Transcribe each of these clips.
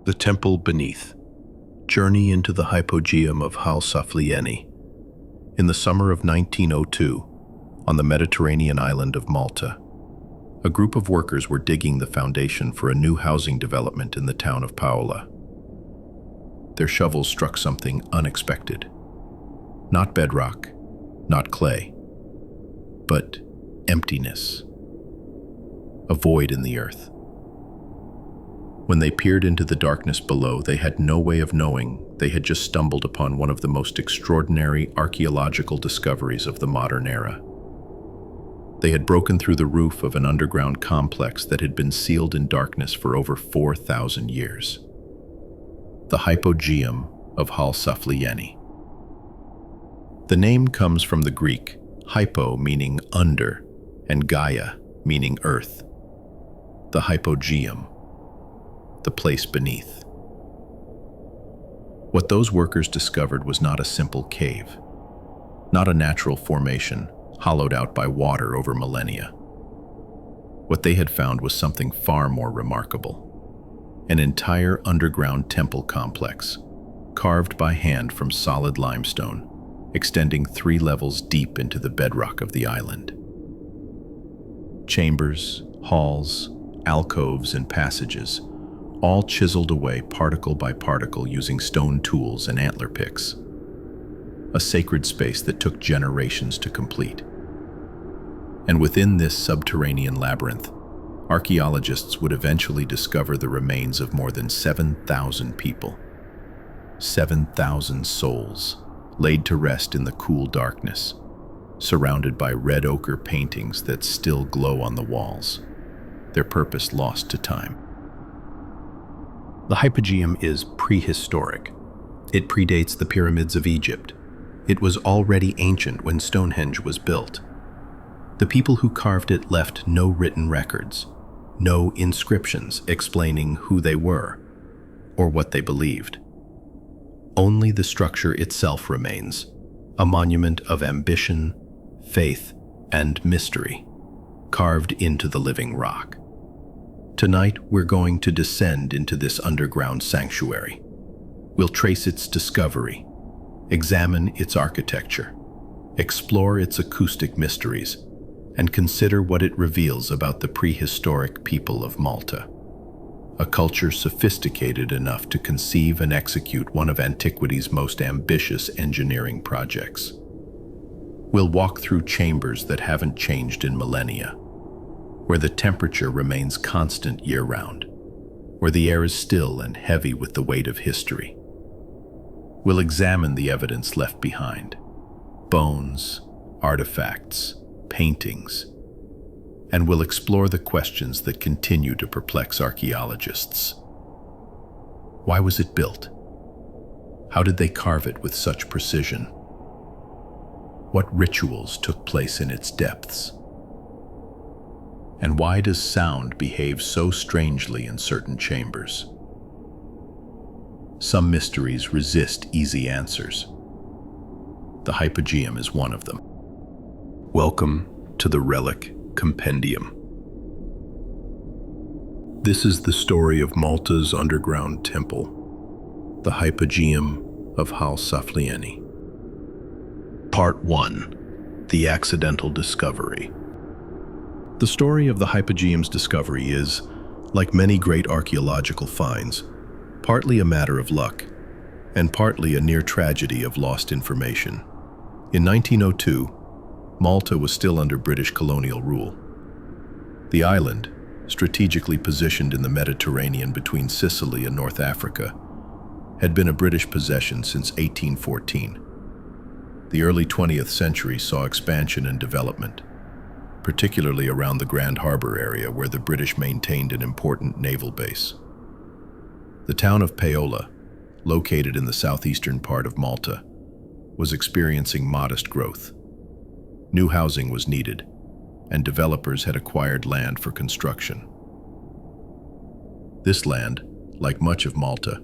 The Temple Beneath. Journey into the Hypogeum of Ħal-Saflieni. In the summer of 1902, on the Mediterranean island of Malta, a group of workers were digging the foundation for a new housing development in the town of Paola. Their shovels struck something unexpected. Not bedrock, not clay, but emptiness. A void in the earth. When they peered into the darkness below, they had no way of knowing they had just stumbled upon one of the most extraordinary archaeological discoveries of the modern era. They had broken through the roof of an underground complex that had been sealed in darkness for over 4,000 years. The Hypogeum of Ħal-Saflieni. The name comes from the Greek, hypo meaning under, and Gaia meaning earth. The Hypogeum, the place beneath. What those workers discovered was not a simple cave, not a natural formation hollowed out by water over millennia. What they had found was something far more remarkable. An entire underground temple complex, carved by hand from solid limestone, extending 3 levels deep into the bedrock of the island. Chambers, halls, alcoves, and passages, all chiseled away particle by particle using stone tools and antler picks. A sacred space that took generations to complete. And within this subterranean labyrinth, archaeologists would eventually discover the remains of more than 7,000 people. 7,000 souls, laid to rest in the cool darkness, surrounded by red ochre paintings that still glow on the walls, their purpose lost to time. The Hypogeum is prehistoric. It predates the pyramids of Egypt. It was already ancient when Stonehenge was built. The people who carved it left no written records, no inscriptions explaining who they were or what they believed. Only the structure itself remains, a monument of ambition, faith, and mystery, carved into the living rock. Tonight, we're going to descend into this underground sanctuary. We'll trace its discovery, examine its architecture, explore its acoustic mysteries, and consider what it reveals about the prehistoric people of Malta, a culture sophisticated enough to conceive and execute one of antiquity's most ambitious engineering projects. We'll walk through chambers that haven't changed in millennia, where the temperature remains constant year-round, where the air is still and heavy with the weight of history. We'll examine the evidence left behind, bones, artifacts, paintings, and we'll explore the questions that continue to perplex archaeologists. Why was it built? How did they carve it with such precision? What rituals took place in its depths? And why does sound behave so strangely in certain chambers? Some mysteries resist easy answers. The Hypogeum is one of them. Welcome to the Relic Compendium. This is the story of Malta's underground temple, the Hypogeum of Ħal-Saflieni. Part 1. The Accidental Discovery. The story of the Hypogeum's discovery is, like many great archaeological finds, partly a matter of luck, and partly a near tragedy of lost information. In 1902, Malta was still under British colonial rule. The island, strategically positioned in the Mediterranean between Sicily and North Africa, had been a British possession since 1814. The early 20th century saw expansion and development, particularly around the Grand Harbor area where the British maintained an important naval base. The town of Paola, located in the southeastern part of Malta, was experiencing modest growth. New housing was needed, and developers had acquired land for construction. This land, like much of Malta,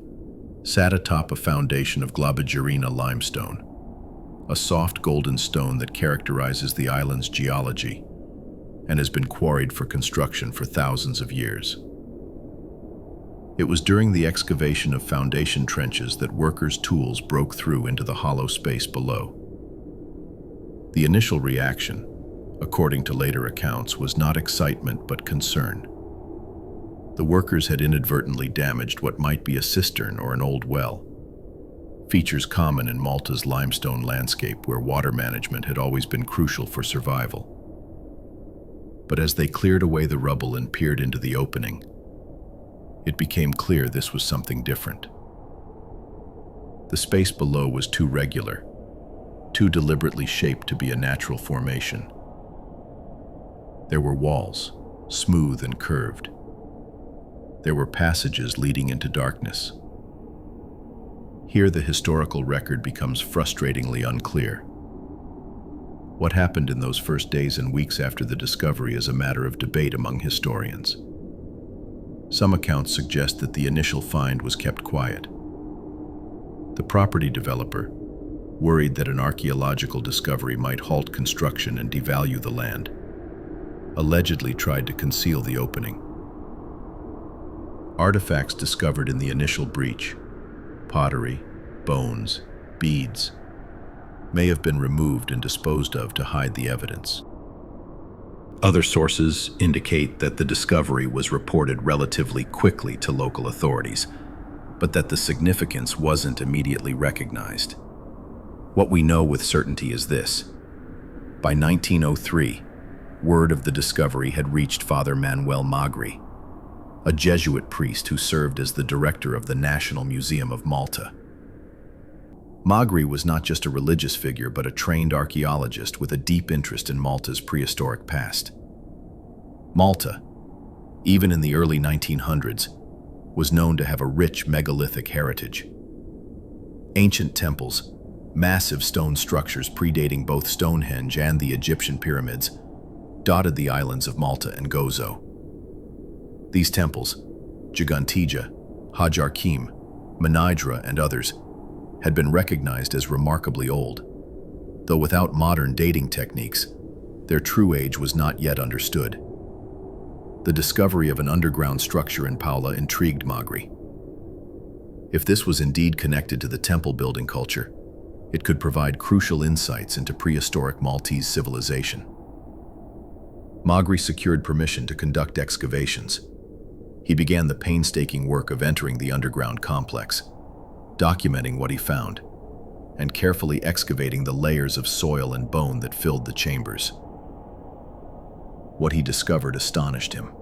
sat atop a foundation of Globigerina limestone, a soft golden stone that characterizes the island's geology and has been quarried for construction for thousands of years. It was during the excavation of foundation trenches that workers' tools broke through into the hollow space below. The initial reaction, according to later accounts, was not excitement but concern. The workers had inadvertently damaged what might be a cistern or an old well, features common in Malta's limestone landscape where water management had always been crucial for survival. But as they cleared away the rubble and peered into the opening, it became clear this was something different. The space below was too regular, too deliberately shaped to be a natural formation. There were walls, smooth and curved. There were passages leading into darkness. Here the historical record becomes frustratingly unclear. What happened in those first days and weeks after the discovery is a matter of debate among historians. Some accounts suggest that the initial find was kept quiet. The property developer, worried that an archaeological discovery might halt construction and devalue the land, allegedly tried to conceal the opening. Artifacts discovered in the initial breach, pottery, bones, beads, may have been removed and disposed of to hide the evidence. Other sources indicate that the discovery was reported relatively quickly to local authorities, but that the significance wasn't immediately recognized. What we know with certainty is this. By 1903, word of the discovery had reached Father Manuel Magri, a Jesuit priest who served as the director of the National Museum of Malta. Magri was not just a religious figure but a trained archaeologist with a deep interest in Malta's prehistoric past. Malta, even in the early 1900s, was known to have a rich megalithic heritage. Ancient temples, massive stone structures predating both Stonehenge and the Egyptian pyramids, dotted the islands of Malta and Gozo. These temples, Gigantija, Hajarkim, Menidra, and others, had been recognized as remarkably old, though without modern dating techniques, their true age was not yet understood. The discovery of an underground structure in Paula intrigued Magri. If this was indeed connected to the temple building culture, it could provide crucial insights into prehistoric Maltese civilization. Magri secured permission to conduct excavations. He began the painstaking work of entering the underground complex, documenting what he found, and carefully excavating the layers of soil and bone that filled the chambers. What he discovered astonished him.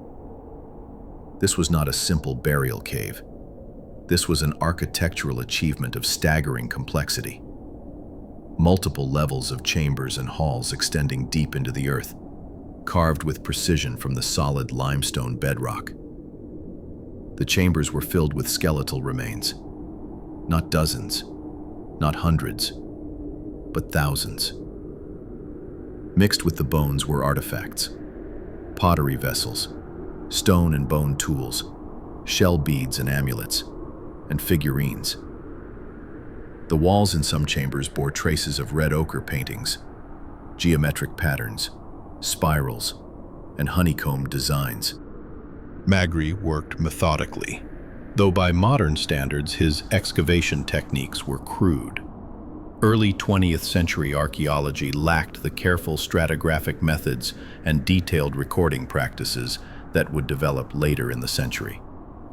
This was not a simple burial cave. This was an architectural achievement of staggering complexity. Multiple levels of chambers and halls extending deep into the earth, carved with precision from the solid limestone bedrock. The chambers were filled with skeletal remains. Not dozens, not hundreds, but thousands. Mixed with the bones were artifacts, pottery vessels, stone and bone tools, shell beads and amulets, and figurines. The walls in some chambers bore traces of red ochre paintings, geometric patterns, spirals, and honeycomb designs. Magri worked methodically, though by modern standards his excavation techniques were crude. Early 20th century archaeology lacked the careful stratigraphic methods and detailed recording practices that would develop later in the century.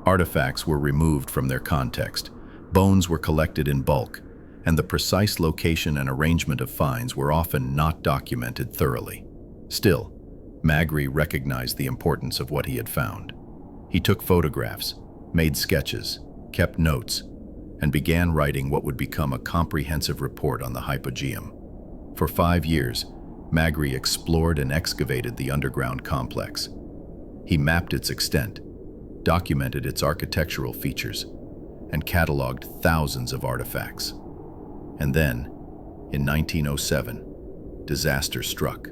Artifacts were removed from their context, bones were collected in bulk, and the precise location and arrangement of finds were often not documented thoroughly. Still, Magri recognized the importance of what he had found. He took photographs, made sketches, kept notes, and began writing what would become a comprehensive report on the Hypogeum. For 5 years, Magri explored and excavated the underground complex. He mapped its extent, documented its architectural features, and cataloged thousands of artifacts. And then, in 1907, disaster struck.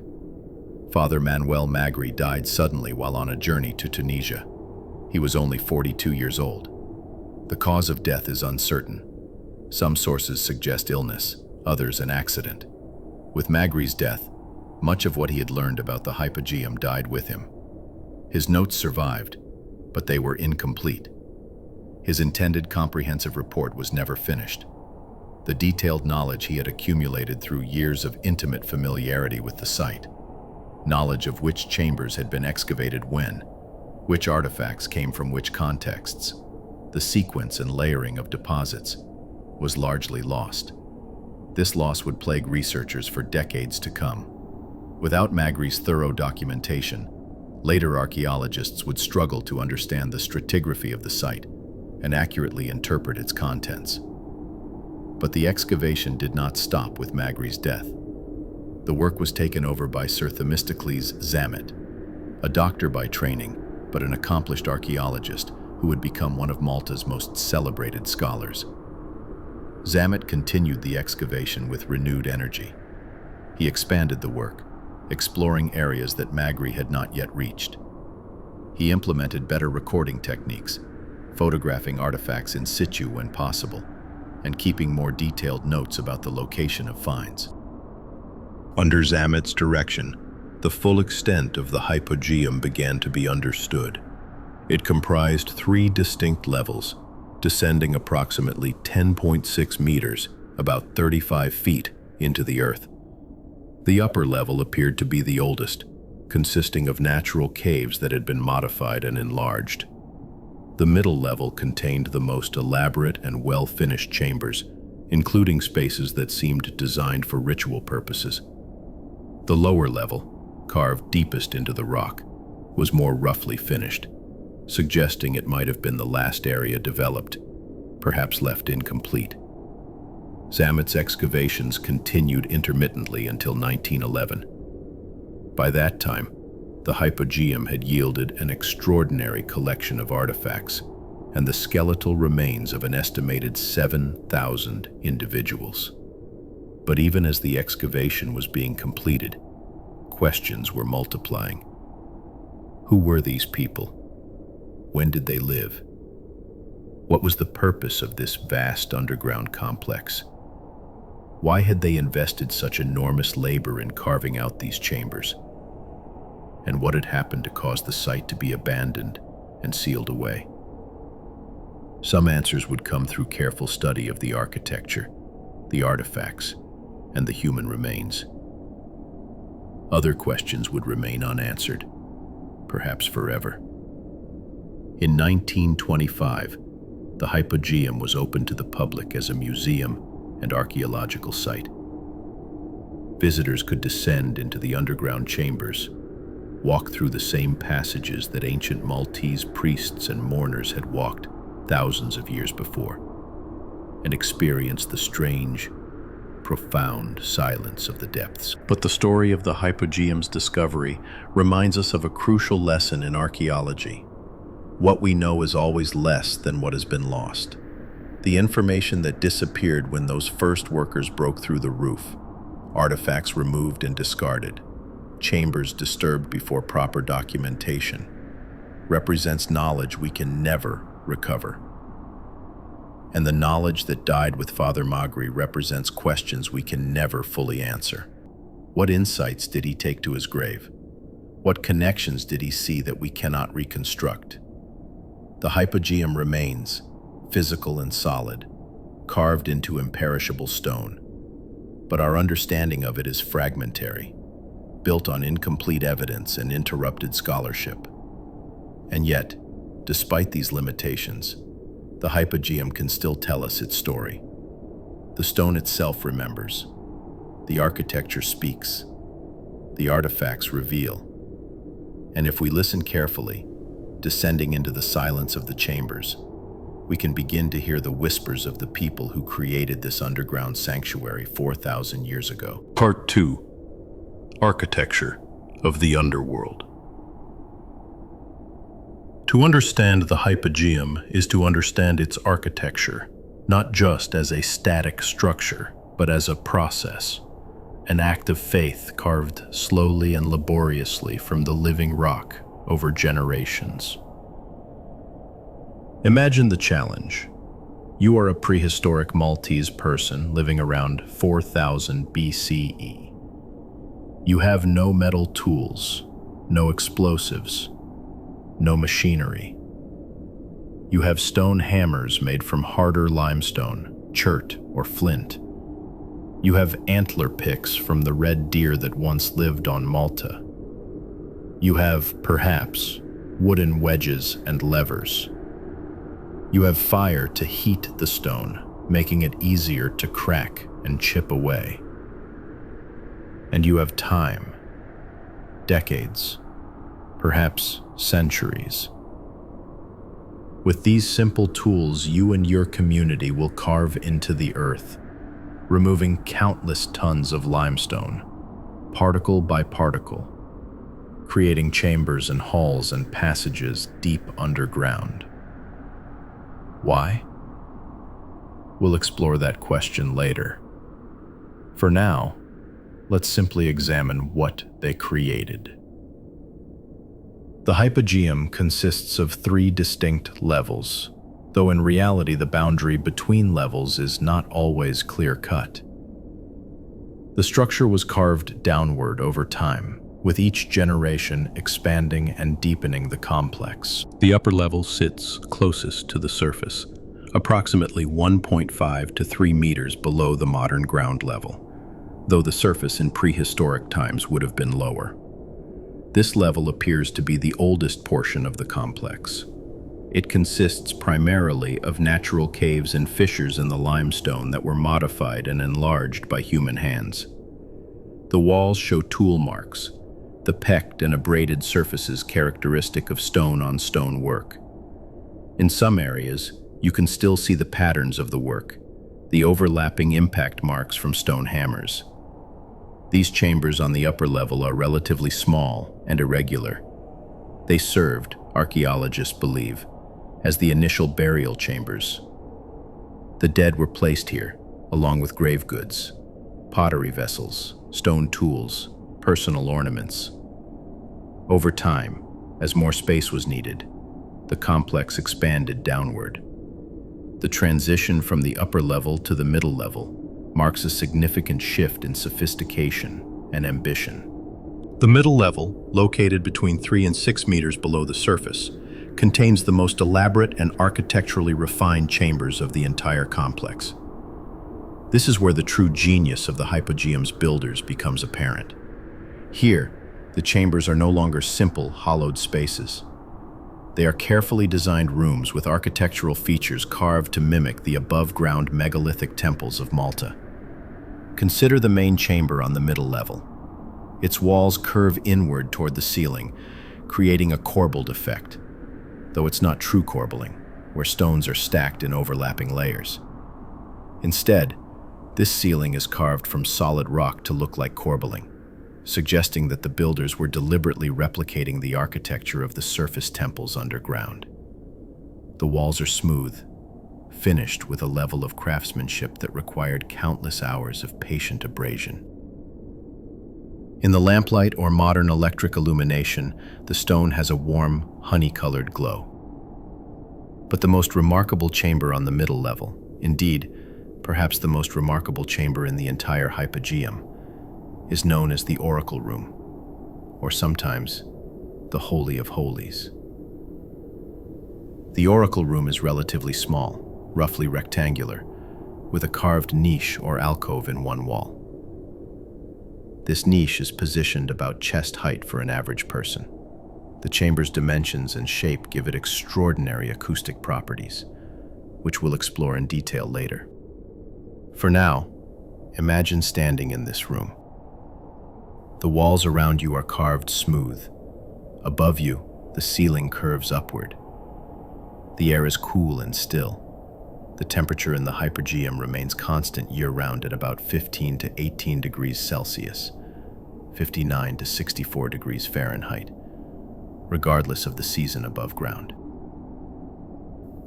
Father Manuel Magri died suddenly while on a journey to Tunisia. He was only 42 years old. The cause of death is uncertain. Some sources suggest illness, others an accident. With Magri's death, much of what he had learned about the Hypogeum died with him. His notes survived, but they were incomplete. His intended comprehensive report was never finished. The detailed knowledge he had accumulated through years of intimate familiarity with the site, knowledge of which chambers had been excavated when, which artifacts came from which contexts, the sequence and layering of deposits, was largely lost. This loss would plague researchers for decades to come. Without Magri's thorough documentation, later archaeologists would struggle to understand the stratigraphy of the site and accurately interpret its contents. But the excavation did not stop with Magri's death. The work was taken over by Sir Themistocles Zamet, a doctor by training, but an accomplished archaeologist who would become one of Malta's most celebrated scholars. Zamet continued the excavation with renewed energy. He expanded the work, exploring areas that Magri had not yet reached. He implemented better recording techniques, photographing artifacts in situ when possible, and keeping more detailed notes about the location of finds. Under Zamet's direction, the full extent of the Hypogeum began to be understood. It comprised 3 distinct levels, descending approximately 10.6 meters, about 35 feet, into the earth. The upper level appeared to be the oldest, consisting of natural caves that had been modified and enlarged. The middle level contained the most elaborate and well-finished chambers, including spaces that seemed designed for ritual purposes. The lower level, carved deepest into the rock, was more roughly finished, suggesting it might have been the last area developed, perhaps left incomplete. Zamet's excavations continued intermittently until 1911. By that time, the Hypogeum had yielded an extraordinary collection of artifacts and the skeletal remains of an estimated 7,000 individuals. But even as the excavation was being completed, questions were multiplying. Who were these people? When did they live? What was the purpose of this vast underground complex? Why had they invested such enormous labor in carving out these chambers? And what had happened to cause the site to be abandoned and sealed away? Some answers would come through careful study of the architecture, the artifacts, and the human remains. Other questions would remain unanswered, perhaps forever. In 1925, the Hypogeum was opened to the public as a museum and archaeological site. Visitors could descend into the underground chambers, walk through the same passages that ancient Maltese priests and mourners had walked thousands of years before, and experience the strange, profound silence of the depths. But the story of the Hypogeum's discovery reminds us of a crucial lesson in archaeology. What we know is always less than what has been lost. The information that disappeared when those first workers broke through the roof, artifacts removed and discarded, chambers disturbed before proper documentation, represents knowledge we can never recover. And the knowledge that died with Father Magri represents questions we can never fully answer. What insights did he take to his grave? What connections did he see that we cannot reconstruct? The Hypogeum remains, physical and solid, carved into imperishable stone. But our understanding of it is fragmentary, built on incomplete evidence and interrupted scholarship. And yet, despite these limitations, the Hypogeum can still tell us its story. The stone itself remembers. The architecture speaks. The artifacts reveal. And if we listen carefully, descending into the silence of the chambers, we can begin to hear the whispers of the people who created this underground sanctuary 4,000 years ago. Part 2. Architecture of the Underworld. To understand the Hypogeum is to understand its architecture, not just as a static structure, but as a process, an act of faith carved slowly and laboriously from the living rock over generations. Imagine the challenge. You are a prehistoric Maltese person living around 4000 BCE. You have no metal tools, no explosives, no machinery. You have stone hammers made from harder limestone, chert, or flint. You have antler picks from the red deer that once lived on Malta. You have, perhaps, wooden wedges and levers. You have fire to heat the stone, making it easier to crack and chip away. And you have time, decades, perhaps centuries. With these simple tools, you and your community will carve into the earth, removing countless tons of limestone, particle by particle, creating chambers and halls and passages deep underground. Why? We'll explore that question later. For now, let's simply examine what they created. The Hypogeum consists of 3 distinct levels, though in reality the boundary between levels is not always clear-cut. The structure was carved downward over time, with each generation expanding and deepening the complex. The upper level sits closest to the surface, approximately 1.5 to 3 meters below the modern ground level, though the surface in prehistoric times would have been lower. This level appears to be the oldest portion of the complex. It consists primarily of natural caves and fissures in the limestone that were modified and enlarged by human hands. The walls show tool marks, the pecked and abraded surfaces characteristic of stone-on-stone work. In some areas, you can still see the patterns of the work, the overlapping impact marks from stone hammers. These chambers on the upper level are relatively small and irregular. They served, archaeologists believe, as the initial burial chambers. The dead were placed here, along with grave goods, pottery vessels, stone tools, personal ornaments. Over time, as more space was needed, the complex expanded downward. The transition from the upper level to the middle level marks a significant shift in sophistication and ambition. The middle level, located between 3 and 6 meters below the surface, contains the most elaborate and architecturally refined chambers of the entire complex. This is where the true genius of the Hypogeum's builders becomes apparent. Here, the chambers are no longer simple, hollowed spaces. They are carefully designed rooms with architectural features carved to mimic the above-ground megalithic temples of Malta. Consider the main chamber on the middle level. Its walls curve inward toward the ceiling, creating a corbelled effect, though it's not true corbelling, where stones are stacked in overlapping layers. Instead, this ceiling is carved from solid rock to look like corbelling, suggesting that the builders were deliberately replicating the architecture of the surface temples underground. The walls are smooth, finished with a level of craftsmanship that required countless hours of patient abrasion. In the lamplight or modern electric illumination, the stone has a warm, honey-colored glow. But the most remarkable chamber on the middle level, indeed, perhaps the most remarkable chamber in the entire Hypogeum, is known as the Oracle Room, or sometimes the Holy of Holies. The Oracle Room is relatively small, roughly rectangular, with a carved niche or alcove in one wall. This niche is positioned about chest height for an average person. The chamber's dimensions and shape give it extraordinary acoustic properties, which we'll explore in detail later. For now, imagine standing in this room. The walls around you are carved smooth. Above you, the ceiling curves upward. The air is cool and still. The temperature in the Hypogeum remains constant year-round at about 15 to 18 degrees Celsius, 59 to 64 degrees Fahrenheit, regardless of the season above ground.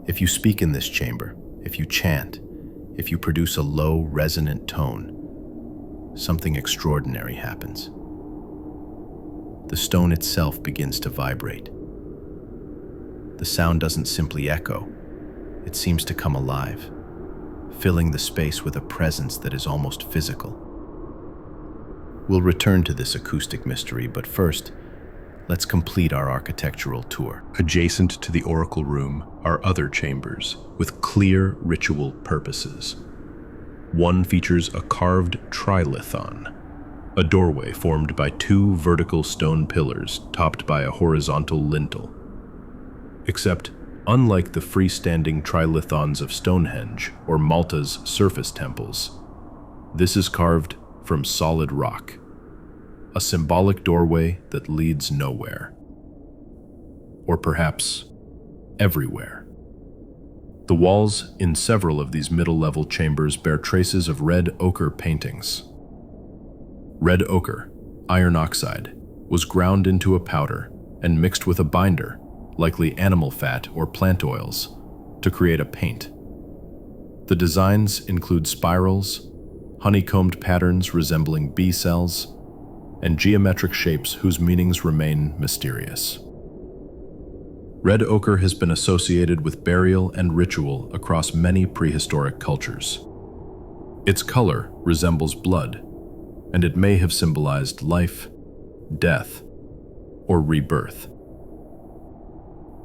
If you speak in this chamber, if you chant, if you produce a low, resonant tone, something extraordinary happens. The stone itself begins to vibrate. The sound doesn't simply echo, it seems to come alive, filling the space with a presence that is almost physical. We'll return to this acoustic mystery, but first, Let's complete our architectural tour. Adjacent to the oracle room are other chambers with clear ritual purposes. One features a carved trilithon, a doorway formed by two vertical stone pillars topped by a horizontal lintel. Except, unlike the freestanding trilithons of Stonehenge or Malta's surface temples, this is carved from solid rock, a symbolic doorway that leads nowhere. Or perhaps everywhere. The walls in several of these middle-level chambers bear traces of red ochre paintings. Red ochre, iron oxide, was ground into a powder and mixed with a binder, likely animal fat or plant oils, to create a paint. The designs include spirals, honeycombed patterns resembling bee cells, and geometric shapes whose meanings remain mysterious. Red ochre has been associated with burial and ritual across many prehistoric cultures. Its color resembles blood, and it may have symbolized life, death, or rebirth.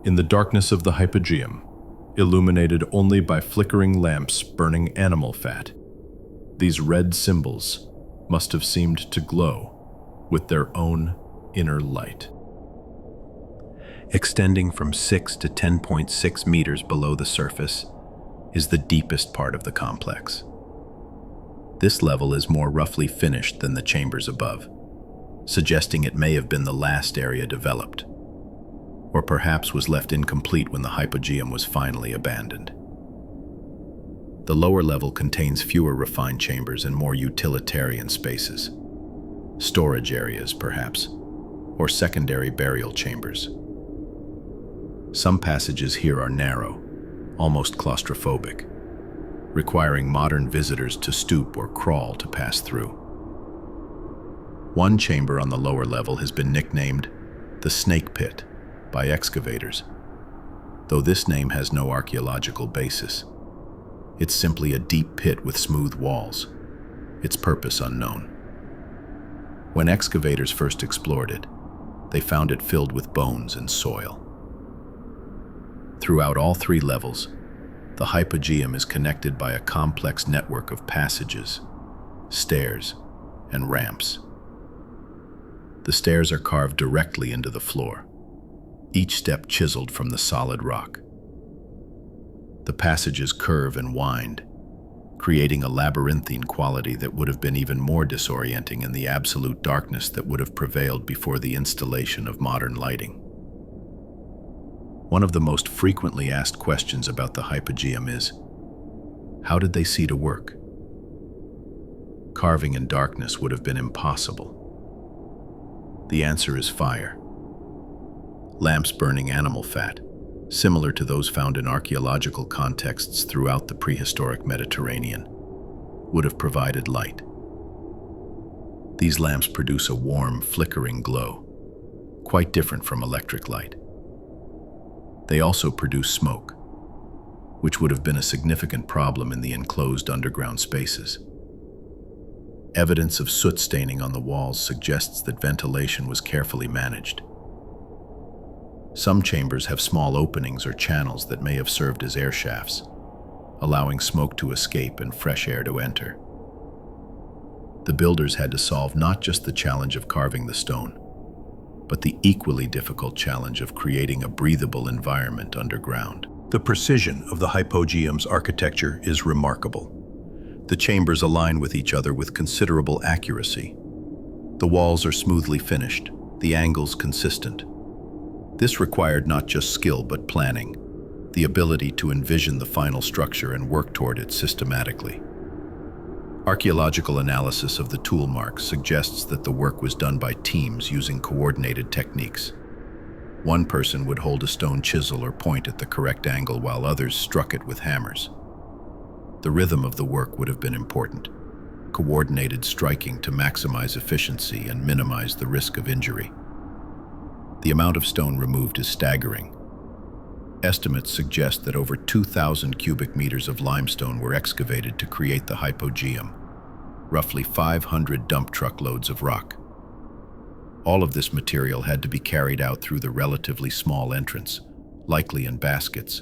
In the darkness of the Hypogeum, illuminated only by flickering lamps burning animal fat, these red symbols must have seemed to glow with their own inner light. Extending from 6 to 10.6 meters below the surface is the deepest part of the complex. This level is more roughly finished than the chambers above, suggesting it may have been the last area developed, or perhaps was left incomplete when the Hypogeum was finally abandoned. The lower level contains fewer refined chambers and more utilitarian spaces. Storage areas, perhaps, or secondary burial chambers. Some passages here are narrow, almost claustrophobic, requiring modern visitors to stoop or crawl to pass through. One chamber on the lower level has been nicknamed the Snake Pit by excavators, though this name has no archaeological basis. It's simply a deep pit with smooth walls, its purpose unknown. When excavators first explored it, they found it filled with bones and soil. Throughout all three levels, the Hypogeum is connected by a complex network of passages, stairs, and ramps. The stairs are carved directly into the floor, each step chiseled from the solid rock. The passages curve and wind, creating a labyrinthine quality that would have been even more disorienting in the absolute darkness that would have prevailed before the installation of modern lighting. One of the most frequently asked questions about the Hypogeum is, how did they see to work? Carving in darkness would have been impossible. The answer is fire. Lamps burning animal fat, similar to those found in archaeological contexts throughout the prehistoric Mediterranean, would have provided light. These lamps produce a warm, flickering glow, quite different from electric light. They also produce smoke, which would have been a significant problem in the enclosed underground spaces. Evidence of soot staining on the walls suggests that ventilation was carefully managed. Some chambers have small openings or channels that may have served as air shafts, allowing smoke to escape and fresh air to enter. The builders had to solve not just the challenge of carving the stone, but the equally difficult challenge of creating a breathable environment underground. The precision of the Hypogeum's architecture is remarkable. The chambers align with each other with considerable accuracy. The walls are smoothly finished, the angles consistent. This required not just skill but planning, the ability to envision the final structure and work toward it systematically. Archaeological analysis of the tool marks suggests that the work was done by teams using coordinated techniques. One person would hold a stone chisel or point at the correct angle while others struck it with hammers. The rhythm of the work would have been important, coordinated striking to maximize efficiency and minimize the risk of injury. The amount of stone removed is staggering. Estimates suggest that over 2,000 cubic meters of limestone were excavated to create the Hypogeum, roughly 500 dump truck loads of rock. All of this material had to be carried out through the relatively small entrance, likely in baskets,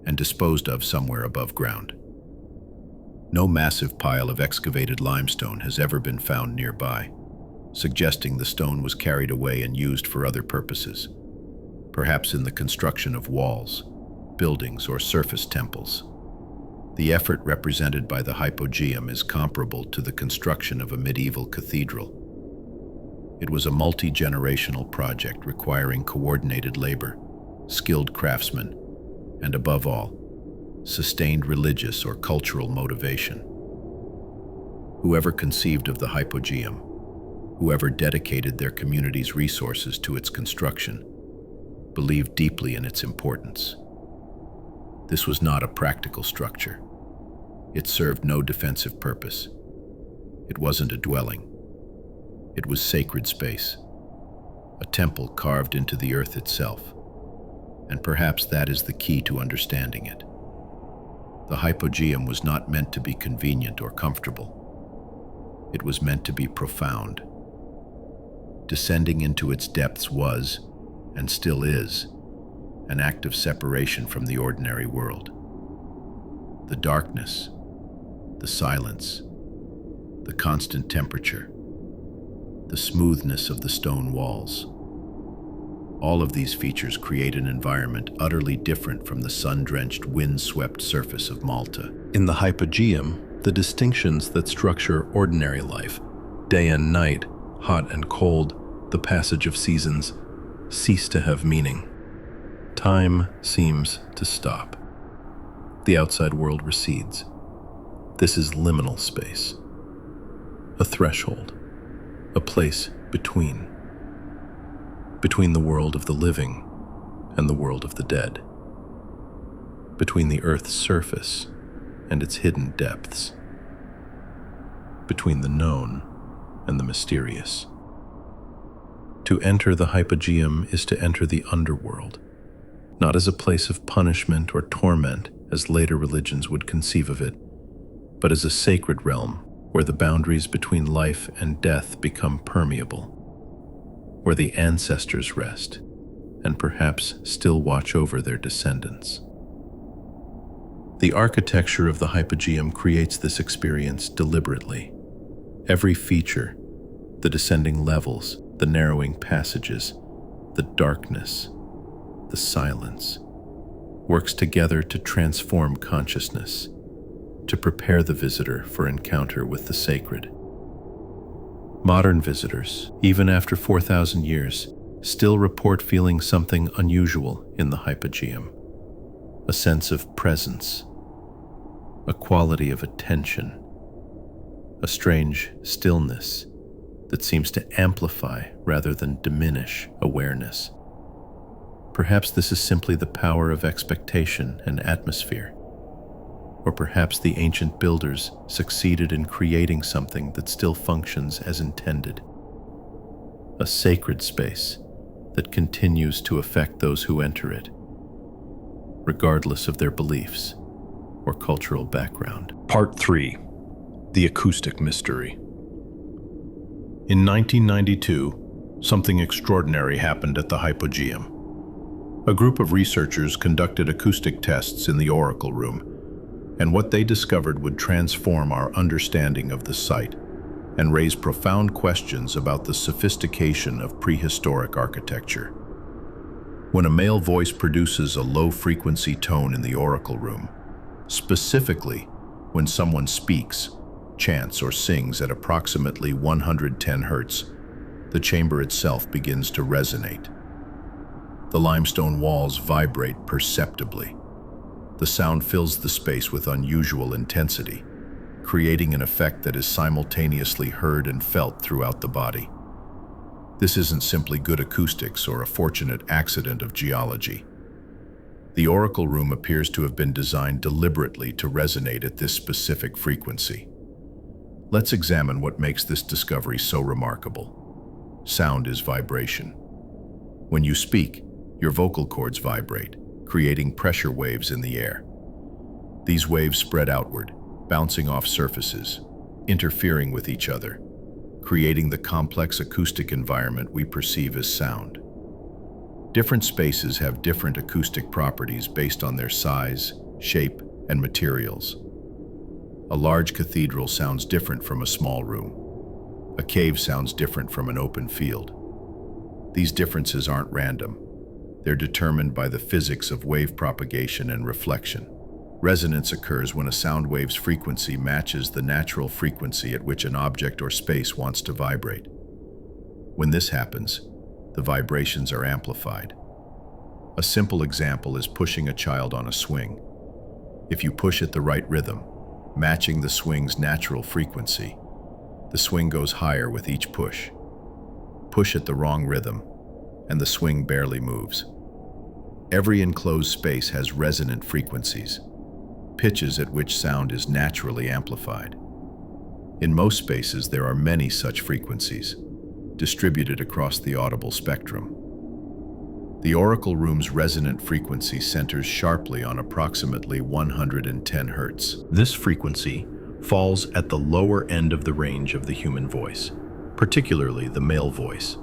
and disposed of somewhere above ground. No massive pile of excavated limestone has ever been found nearby, suggesting the stone was carried away and used for other purposes, perhaps in the construction of walls, buildings, or surface temples. The effort represented by the Hypogeum is comparable to the construction of a medieval cathedral. It was a multi-generational project requiring coordinated labor, skilled craftsmen, and above all, sustained religious or cultural motivation. Whoever conceived of the Hypogeum, whoever dedicated their community's resources to its construction, believed deeply in its importance. This was not a practical structure. It served no defensive purpose. It wasn't a dwelling. It was sacred space, a temple carved into the earth itself, and perhaps that is the key to understanding it. The Hypogeum was not meant to be convenient or comfortable. It was meant to be profound. Descending into its depths was, and still is, an act of separation from the ordinary world. The darkness, the silence, the constant temperature, the smoothness of the stone walls. All of these features create an environment utterly different from the sun-drenched, wind-swept surface of Malta. In the Hypogeum, the distinctions that structure ordinary life, day and night, hot and cold, the passage of seasons, cease to have meaning. Time seems to stop. The outside world recedes. This is liminal space, a threshold, a place between the world of the living and the world of the dead, between the earth's surface and its hidden depths, between the known and the mysterious. To enter the Hypogeum is to enter the underworld, not as a place of punishment or torment as later religions would conceive of it, but as a sacred realm where the boundaries between life and death become permeable, where the ancestors rest and perhaps still watch over their descendants. The architecture of the Hypogeum creates this experience deliberately. Every feature, the descending levels, the narrowing passages, the darkness, the silence, works together to transform consciousness, to prepare the visitor for encounter with the sacred. Modern visitors, even after 4,000 years, still report feeling something unusual in the Hypogeum, a sense of presence, a quality of attention, a strange stillness that seems to amplify rather than diminish awareness. Perhaps this is simply the power of expectation and atmosphere. Or perhaps the ancient builders succeeded in creating something that still functions as intended. A sacred space that continues to affect those who enter it, regardless of their beliefs or cultural background. Part 3. The Acoustic Mystery. In 1992, something extraordinary happened at the Hypogeum. A group of researchers conducted acoustic tests in the Oracle Room, and what they discovered would transform our understanding of the site and raise profound questions about the sophistication of prehistoric architecture. When a male voice produces a low-frequency tone in the Oracle Room, specifically when someone speaks, chants, or sings at approximately 110 Hz, the chamber itself begins to resonate. The limestone walls vibrate perceptibly. The sound fills the space with unusual intensity, creating an effect that is simultaneously heard and felt throughout the body. This isn't simply good acoustics or a fortunate accident of geology. The Oracle Room appears to have been designed deliberately to resonate at this specific frequency. Let's examine what makes this discovery so remarkable. Sound is vibration. When you speak, your vocal cords vibrate, creating pressure waves in the air. These waves spread outward, bouncing off surfaces, interfering with each other, creating the complex acoustic environment we perceive as sound. Different spaces have different acoustic properties based on their size, shape, and materials. A large cathedral sounds different from a small room. A cave sounds different from an open field. These differences aren't random. They're determined by the physics of wave propagation and reflection. Resonance occurs when a sound wave's frequency matches the natural frequency at which an object or space wants to vibrate. When this happens, the vibrations are amplified. A simple example is pushing a child on a swing. If you push at the right rhythm, matching the swing's natural frequency, the swing goes higher with each push. Push at the wrong rhythm, and the swing barely moves. Every enclosed space has resonant frequencies, pitches at which sound is naturally amplified. In most spaces, there are many such frequencies, distributed across the audible spectrum. The oracle room's resonant frequency centers sharply on approximately 110 Hz. This frequency falls at the lower end of the range of the human voice, particularly the male voice.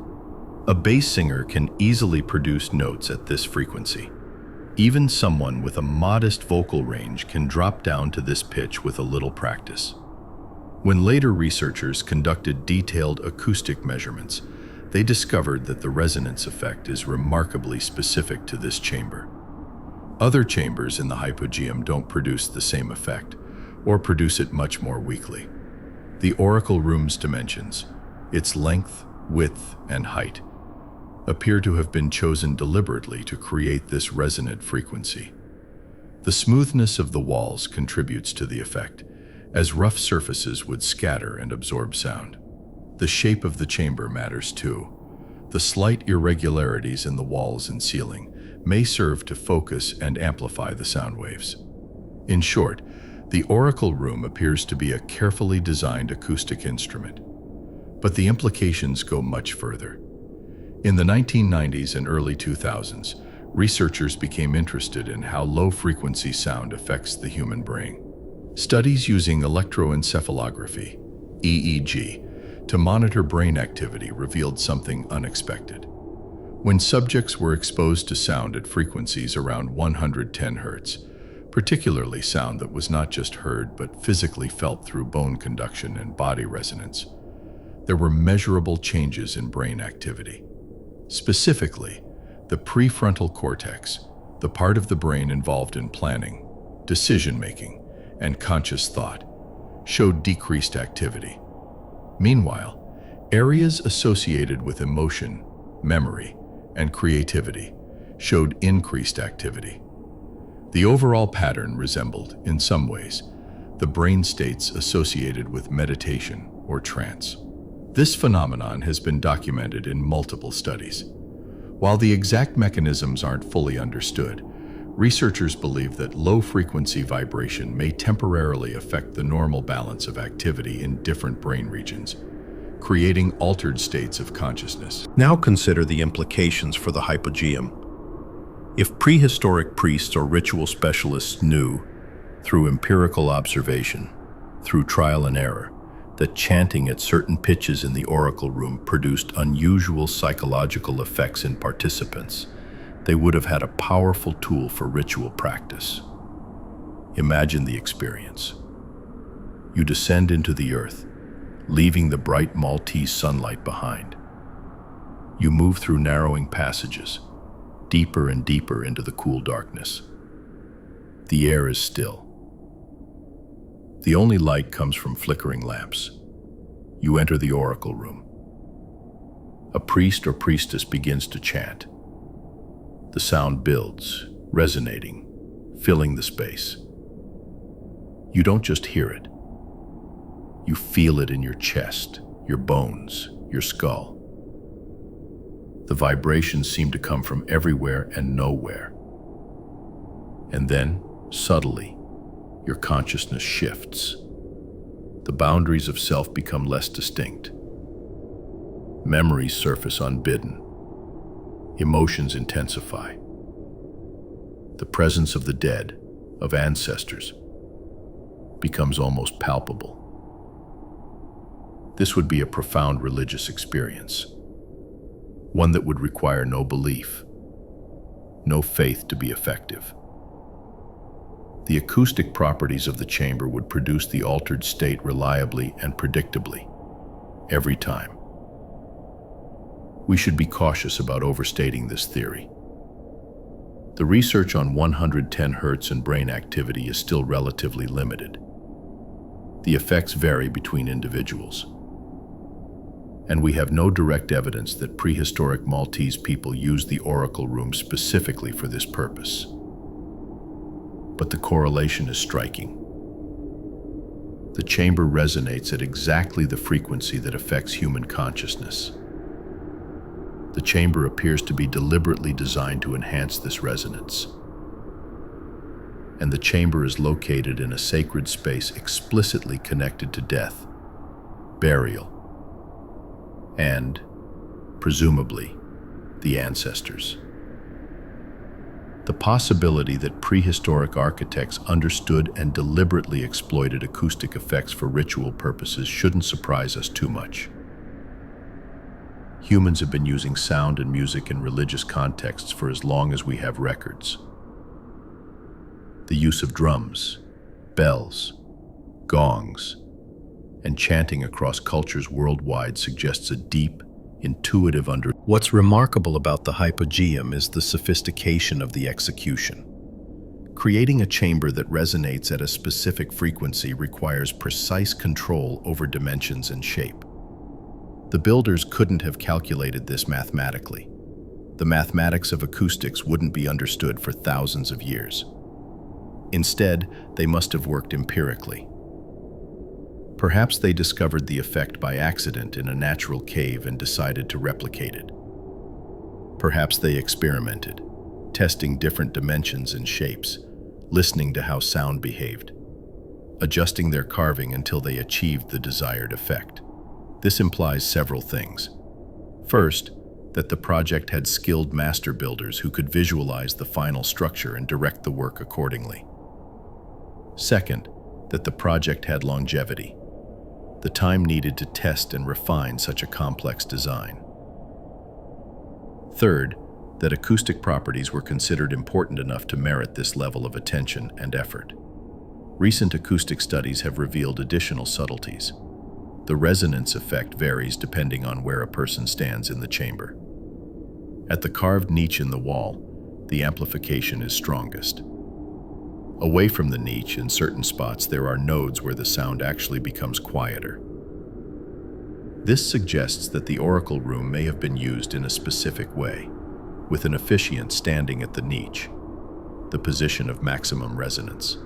A bass singer can easily produce notes at this frequency. Even someone with a modest vocal range can drop down to this pitch with a little practice. When later researchers conducted detailed acoustic measurements, they discovered that the resonance effect is remarkably specific to this chamber. Other chambers in the Hypogeum don't produce the same effect, or produce it much more weakly. The oracle room's dimensions, its length, width, and height, appear to have been chosen deliberately to create this resonant frequency. The smoothness of the walls contributes to the effect, as rough surfaces would scatter and absorb sound. The shape of the chamber matters too. The slight irregularities in the walls and ceiling may serve to focus and amplify the sound waves. In short, the oracle room appears to be a carefully designed acoustic instrument. But the implications go much further. In the 1990s and early 2000s, researchers became interested in how low-frequency sound affects the human brain. Studies using electroencephalography, EEG, to monitor brain activity revealed something unexpected. When subjects were exposed to sound at frequencies around 110 Hz, particularly sound that was not just heard but physically felt through bone conduction and body resonance, there were measurable changes in brain activity. Specifically, the prefrontal cortex, the part of the brain involved in planning, decision-making, and conscious thought, showed decreased activity. Meanwhile, areas associated with emotion, memory, and creativity showed increased activity. The overall pattern resembled, in some ways, the brain states associated with meditation or trance. This phenomenon has been documented in multiple studies. While the exact mechanisms aren't fully understood, researchers believe that low-frequency vibration may temporarily affect the normal balance of activity in different brain regions, creating altered states of consciousness. Now consider the implications for the Hypogeum. If prehistoric priests or ritual specialists knew, through empirical observation, through trial and error, that chanting at certain pitches in the oracle room produced unusual psychological effects in participants, they would have had a powerful tool for ritual practice. Imagine the experience. You descend into the earth, leaving the bright Maltese sunlight behind. You move through narrowing passages, deeper and deeper into the cool darkness. The air is still. The only light comes from flickering lamps. You enter the oracle room. A priest or priestess begins to chant. The sound builds, resonating, filling the space. You don't just hear it. You feel it in your chest, your bones, your skull. The vibrations seem to come from everywhere and nowhere. And then, subtly, your consciousness shifts. The boundaries of self become less distinct. Memories surface unbidden. Emotions intensify. The presence of the dead, of ancestors, becomes almost palpable. This would be a profound religious experience, one that would require no belief, no faith to be effective. The acoustic properties of the chamber would produce the altered state reliably and predictably, every time. We should be cautious about overstating this theory. The research on 110 Hz and brain activity is still relatively limited. The effects vary between individuals. And we have no direct evidence that prehistoric Maltese people used the oracle room specifically for this purpose. But the correlation is striking. The chamber resonates at exactly the frequency that affects human consciousness. The chamber appears to be deliberately designed to enhance this resonance. And the chamber is located in a sacred space explicitly connected to death, burial, and, presumably, the ancestors. The possibility that prehistoric architects understood and deliberately exploited acoustic effects for ritual purposes shouldn't surprise us too much. Humans have been using sound and music in religious contexts for as long as we have records. The use of drums, bells, gongs, and chanting across cultures worldwide suggests a deep, intuitive understanding. What's remarkable about the Hypogeum is the sophistication of the execution. Creating a chamber that resonates at a specific frequency requires precise control over dimensions and shape. The builders couldn't have calculated this mathematically. The mathematics of acoustics wouldn't be understood for thousands of years. Instead, they must have worked empirically. Perhaps they discovered the effect by accident in a natural cave and decided to replicate it. Perhaps they experimented, testing different dimensions and shapes, listening to how sound behaved, adjusting their carving until they achieved the desired effect. This implies several things. First, that the project had skilled master builders who could visualize the final structure and direct the work accordingly. Second, that the project had longevity, the time needed to test and refine such a complex design. Third, that acoustic properties were considered important enough to merit this level of attention and effort. Recent acoustic studies have revealed additional subtleties. The resonance effect varies depending on where a person stands in the chamber. At the carved niche in the wall, the amplification is strongest. Away from the niche, in certain spots, there are nodes where the sound actually becomes quieter. This suggests that the oracle room may have been used in a specific way, with an officiant standing at the niche, the position of maximum resonance,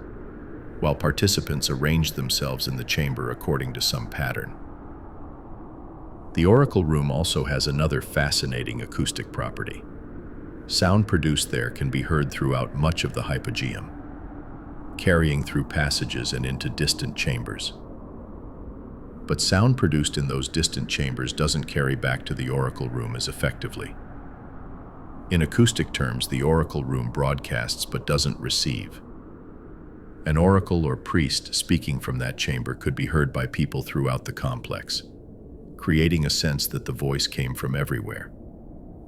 while participants arrange themselves in the chamber according to some pattern. The oracle room also has another fascinating acoustic property. Sound produced there can be heard throughout much of the Hypogeum, carrying through passages and into distant chambers. But sound produced in those distant chambers doesn't carry back to the oracle room as effectively. In acoustic terms, the oracle room broadcasts but doesn't receive. An oracle or priest speaking from that chamber could be heard by people throughout the complex, creating a sense that the voice came from everywhere,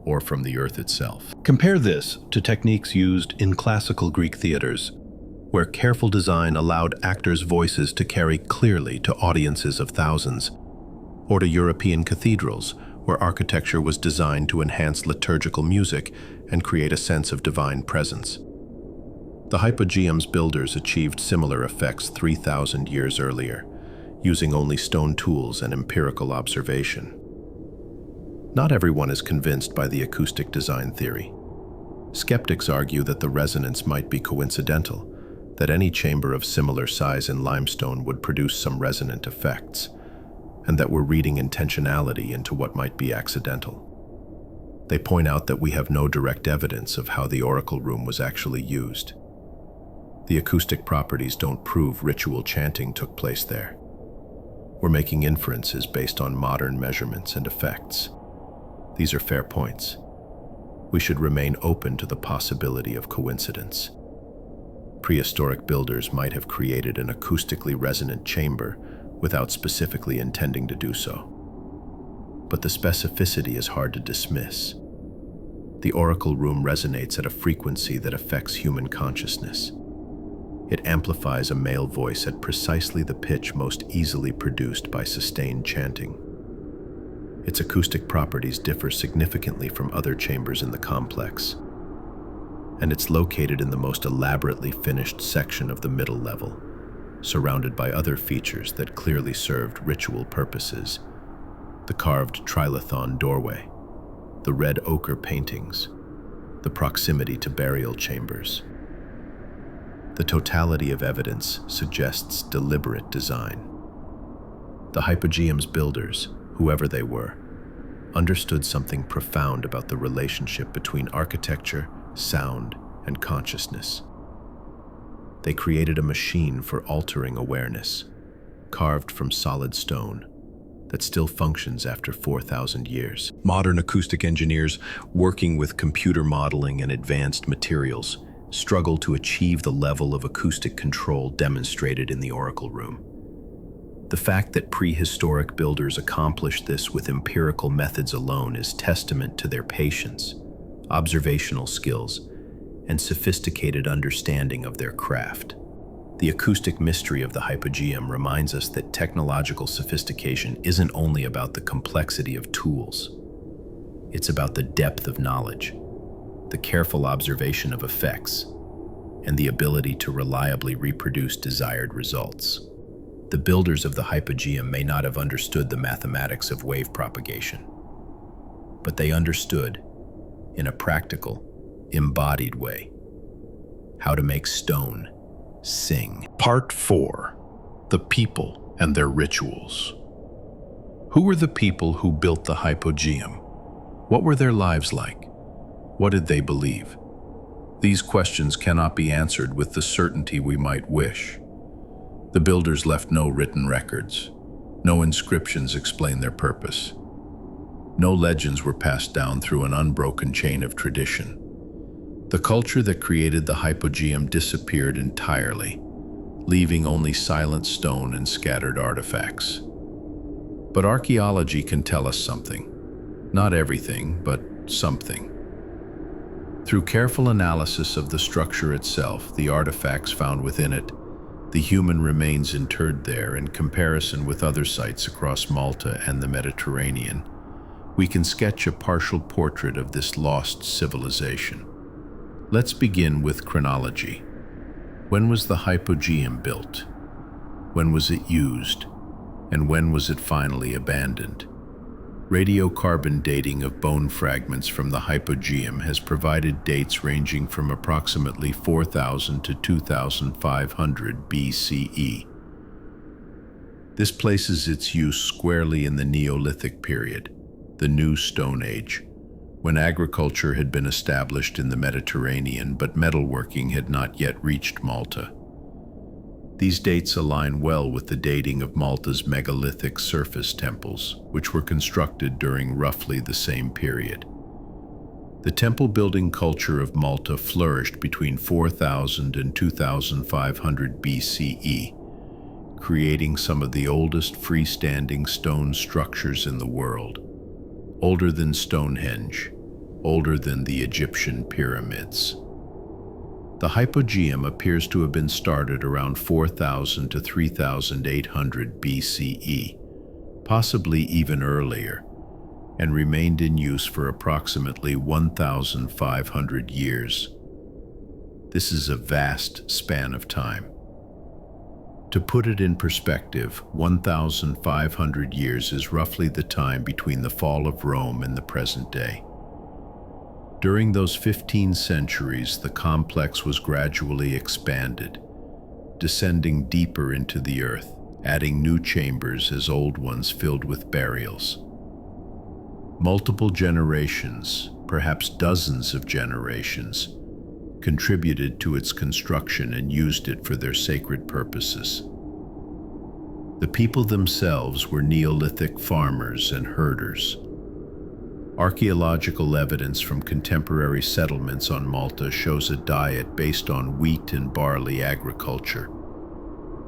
or from the earth itself. Compare this to techniques used in classical Greek theaters, where careful design allowed actors' voices to carry clearly to audiences of thousands, or to European cathedrals, where architecture was designed to enhance liturgical music and create a sense of divine presence. The Hypogeum's builders achieved similar effects 3,000 years earlier, using only stone tools and empirical observation. Not everyone is convinced by the acoustic design theory. Skeptics argue that the resonance might be coincidental, that any chamber of similar size in limestone would produce some resonant effects, and that we're reading intentionality into what might be accidental. They point out that we have no direct evidence of how the oracle room was actually used. The acoustic properties don't prove ritual chanting took place there. We're making inferences based on modern measurements and effects. These are fair points. We should remain open to the possibility of coincidence. Prehistoric builders might have created an acoustically resonant chamber without specifically intending to do so. But the specificity is hard to dismiss. The oracle room resonates at a frequency that affects human consciousness. It amplifies a male voice at precisely the pitch most easily produced by sustained chanting. Its acoustic properties differ significantly from other chambers in the complex, and it's located in the most elaborately finished section of the middle level, surrounded by other features that clearly served ritual purposes: the carved trilithon doorway, the red ochre paintings, the proximity to burial chambers. The totality of evidence suggests deliberate design. The Hypogeum's builders, whoever they were, understood something profound about the relationship between architecture, sound, and consciousness. They created a machine for altering awareness, carved from solid stone, that still functions after 4,000 years. Modern acoustic engineers, working with computer modeling and advanced materials, struggle to achieve the level of acoustic control demonstrated in the oracle room. The fact that prehistoric builders accomplished this with empirical methods alone is testament to their patience, observational skills, and sophisticated understanding of their craft. The acoustic mystery of the Hypogeum reminds us that technological sophistication isn't only about the complexity of tools. It's about the depth of knowledge, the careful observation of effects, and the ability to reliably reproduce desired results. The builders of the Hypogeum may not have understood the mathematics of wave propagation, but they understood, in a practical, embodied way, how to make stone sing. Part 4. The people and their rituals. Who were the people who built the Hypogeum? What were their lives like? What did they believe? These questions cannot be answered with the certainty we might wish. The builders left no written records. No inscriptions explain their purpose. No legends were passed down through an unbroken chain of tradition. The culture that created the Hypogeum disappeared entirely, leaving only silent stone and scattered artifacts. But archaeology can tell us something. Not everything, but something. Through careful analysis of the structure itself, the artifacts found within it, the human remains interred there in comparison with other sites across Malta and the Mediterranean, we can sketch a partial portrait of this lost civilization. Let's begin with chronology. When was the Hypogeum built? When was it used? And when was it finally abandoned? Radiocarbon dating of bone fragments from the Hypogeum has provided dates ranging from approximately 4,000 to 2,500 BCE. This places its use squarely in the Neolithic period, the New Stone Age, when agriculture had been established in the Mediterranean but metalworking had not yet reached Malta. These dates align well with the dating of Malta's megalithic surface temples, which were constructed during roughly the same period. The temple-building culture of Malta flourished between 4,000 and 2,500 BCE, creating some of the oldest freestanding stone structures in the world. Older than Stonehenge, older than the Egyptian pyramids. The Hypogeum appears to have been started around 4,000 to 3,800 BCE, possibly even earlier, and remained in use for approximately 1,500 years. This is a vast span of time. To put it in perspective, 1,500 years is roughly the time between the fall of Rome and the present day. During those 15 centuries, the complex was gradually expanded, descending deeper into the earth, adding new chambers as old ones filled with burials. Multiple generations, perhaps dozens of generations, contributed to its construction and used it for their sacred purposes. The people themselves were Neolithic farmers and herders. Archaeological evidence from contemporary settlements on Malta shows a diet based on wheat and barley agriculture.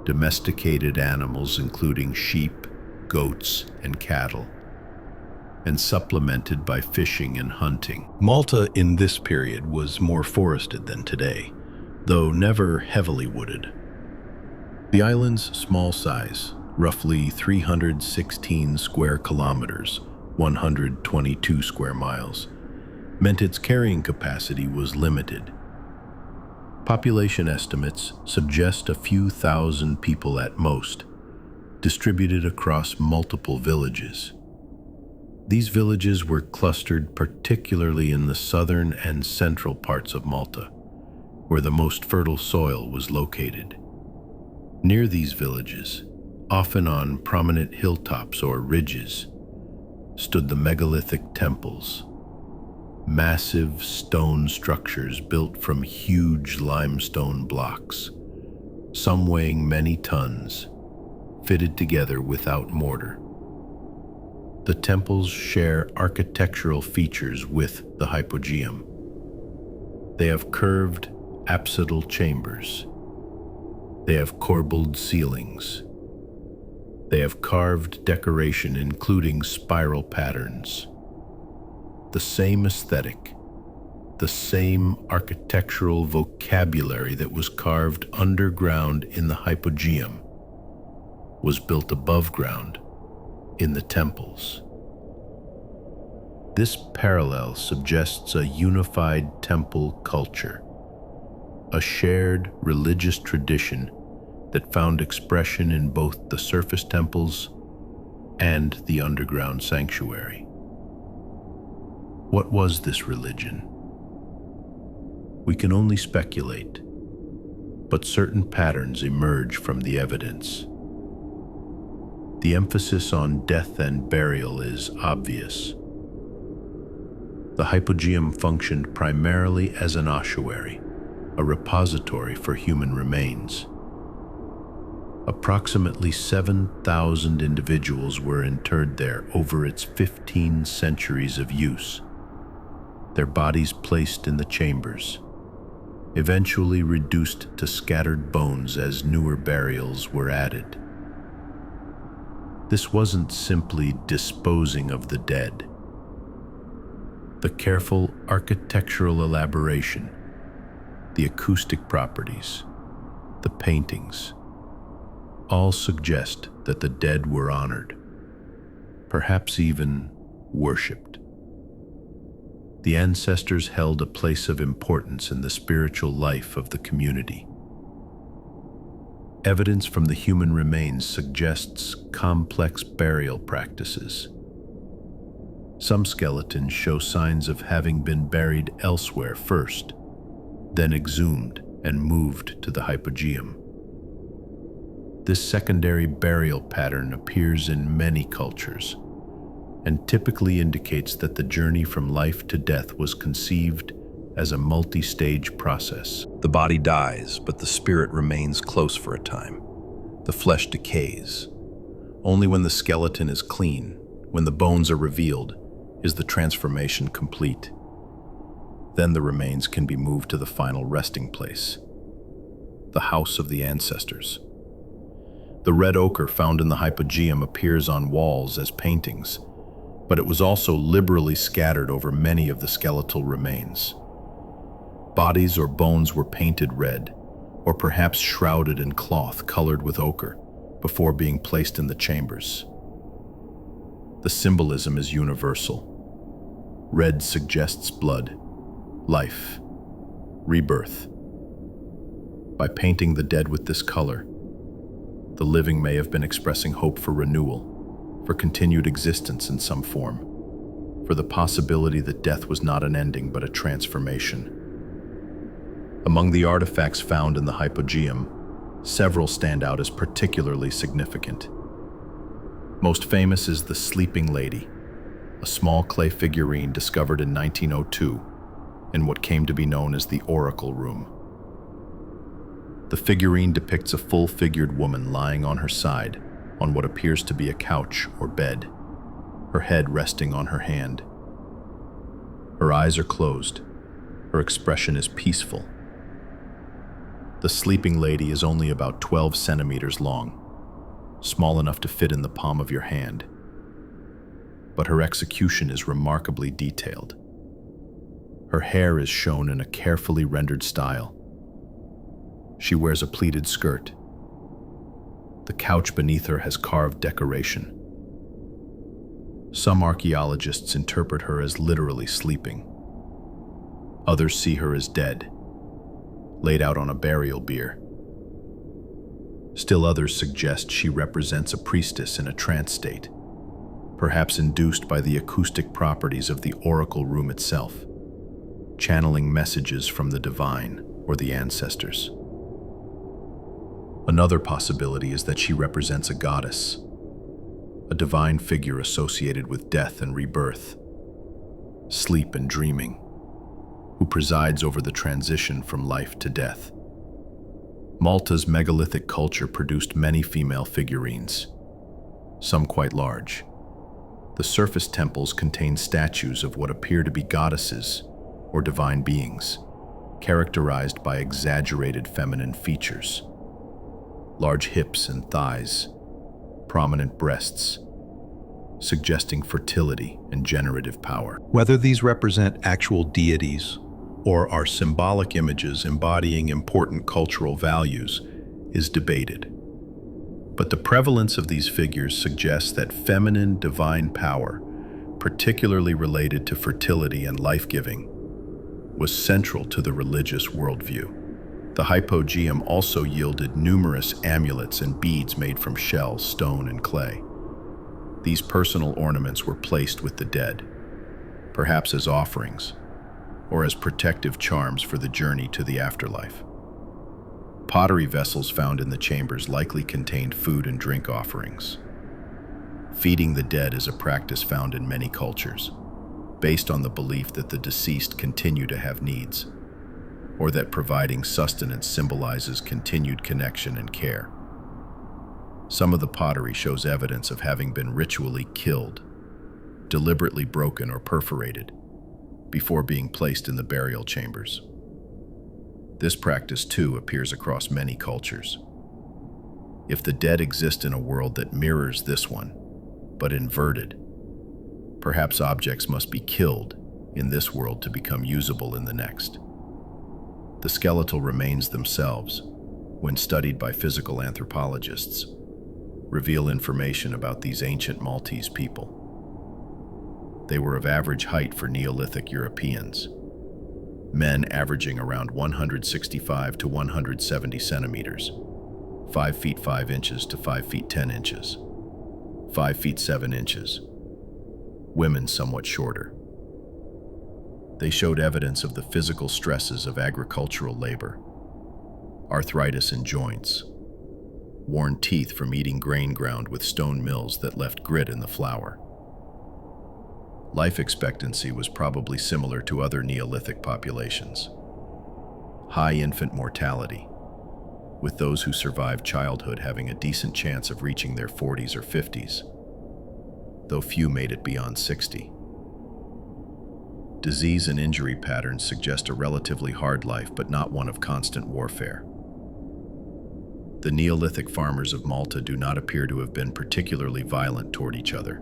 domesticated animals including sheep, goats, and cattle, and supplemented by fishing and hunting. Malta in this period was more forested than today, though never heavily wooded. The island's small size, roughly 316 square kilometers, 122 square miles, meant its carrying capacity was limited. Population estimates suggest a few thousand people at most, distributed across multiple villages. These villages were clustered particularly in the southern and central parts of Malta, where the most fertile soil was located. Near these villages, often on prominent hilltops or ridges, stood the megalithic temples, massive stone structures built from huge limestone blocks, some weighing many tons, fitted together without mortar. The temples share architectural features with the Hypogeum. They have curved apsidal chambers. They have corbelled ceilings. They have carved decoration including spiral patterns. The same aesthetic, the same architectural vocabulary that was carved underground in the Hypogeum was built above ground in the temples. This parallel suggests a unified temple culture, a shared religious tradition that found expression in both the surface temples and the underground sanctuary. What was this religion? We can only speculate, but certain patterns emerge from the evidence. The emphasis on death and burial is obvious. The Hypogeum functioned primarily as an ossuary, a repository for human remains. Approximately 7,000 individuals were interred there over its 15 centuries of use, their bodies placed in the chambers, eventually reduced to scattered bones as newer burials were added. This wasn't simply disposing of the dead. The careful architectural elaboration, the acoustic properties, the paintings, all suggest that the dead were honored, perhaps even worshipped. The ancestors held a place of importance in the spiritual life of the community. Evidence from the human remains suggests complex burial practices. Some skeletons show signs of having been buried elsewhere first, then exhumed and moved to the Hypogeum. This secondary burial pattern appears in many cultures and typically indicates that the journey from life to death was conceived as a multi-stage process. The body dies, but the spirit remains close for a time. The flesh decays. Only when the skeleton is clean, when the bones are revealed, is the transformation complete. Then the remains can be moved to the final resting place, the house of the ancestors. The red ochre found in the Hypogeum appears on walls as paintings, but it was also liberally scattered over many of the skeletal remains. Bodies or bones were painted red, or perhaps shrouded in cloth colored with ochre, before being placed in the chambers. The symbolism is universal. Red suggests blood, life, rebirth. By painting the dead with this color, the living may have been expressing hope for renewal, for continued existence in some form, for the possibility that death was not an ending but a transformation. Among the artifacts found in the Hypogeum, several stand out as particularly significant. Most famous is the Sleeping Lady, a small clay figurine discovered in 1902 in what came to be known as the Oracle Room. The figurine depicts a full-figured woman lying on her side on what appears to be a couch or bed, her head resting on her hand. Her eyes are closed. Her expression is peaceful. The sleeping lady is only about 12 centimeters long, small enough to fit in the palm of your hand. But her execution is remarkably detailed. Her hair is shown in a carefully rendered style. She wears a pleated skirt. The couch beneath her has carved decoration. Some archaeologists interpret her as literally sleeping. Others see her as dead, laid out on a burial bier. Still others suggest she represents a priestess in a trance state, perhaps induced by the acoustic properties of the oracle room itself, channeling messages from the divine or the ancestors. Another possibility is that she represents a goddess, a divine figure associated with death and rebirth, sleep and dreaming, who presides over the transition from life to death. Malta's megalithic culture produced many female figurines, some quite large. The surface temples contain statues of what appear to be goddesses or divine beings, characterized by exaggerated feminine features. Large hips and thighs, prominent breasts, suggesting fertility and generative power. Whether these represent actual deities or are symbolic images embodying important cultural values is debated. But the prevalence of these figures suggests that feminine divine power, particularly related to fertility and life-giving, was central to the religious worldview. The Hypogeum also yielded numerous amulets and beads made from shells, stone, and clay. These personal ornaments were placed with the dead, perhaps as offerings, or as protective charms for the journey to the afterlife. Pottery vessels found in the chambers likely contained food and drink offerings. Feeding the dead is a practice found in many cultures, based on the belief that the deceased continue to have needs, or that providing sustenance symbolizes continued connection and care. Some of the pottery shows evidence of having been ritually killed, deliberately broken or perforated, before being placed in the burial chambers. This practice, too, appears across many cultures. If the dead exist in a world that mirrors this one, but inverted, perhaps objects must be killed in this world to become usable in the next. The skeletal remains themselves, when studied by physical anthropologists, reveal information about these ancient Maltese people. They were of average height for Neolithic Europeans, men averaging around 165 to 170 centimeters, 5 feet 5 inches to 5 feet 10 inches, 5 feet 7 inches, women somewhat shorter. They showed evidence of the physical stresses of agricultural labor, arthritis in joints, worn teeth from eating grain ground with stone mills that left grit in the flour. Life expectancy was probably similar to other Neolithic populations. High infant mortality, with those who survived childhood having a decent chance of reaching their 40s or 50s, though few made it beyond 60. Disease and injury patterns suggest a relatively hard life, but not one of constant warfare. The Neolithic farmers of Malta do not appear to have been particularly violent toward each other.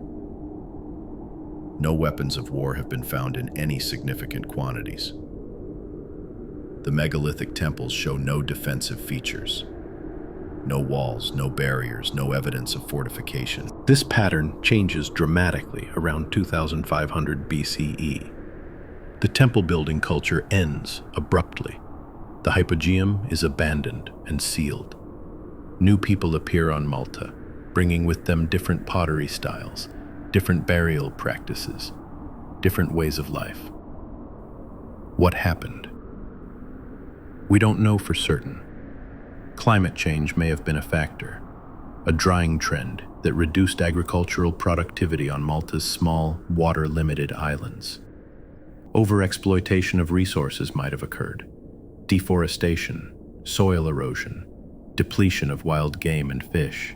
No weapons of war have been found in any significant quantities. The megalithic temples show no defensive features. No walls, no barriers, no evidence of fortification. This pattern changes dramatically around 2500 BCE. The temple-building culture ends abruptly. The Hypogeum is abandoned and sealed. New people appear on Malta, bringing with them different pottery styles, different burial practices, different ways of life. What happened? We don't know for certain. Climate change may have been a factor, a drying trend that reduced agricultural productivity on Malta's small, water-limited islands. Overexploitation of resources might have occurred. Deforestation, soil erosion, depletion of wild game and fish.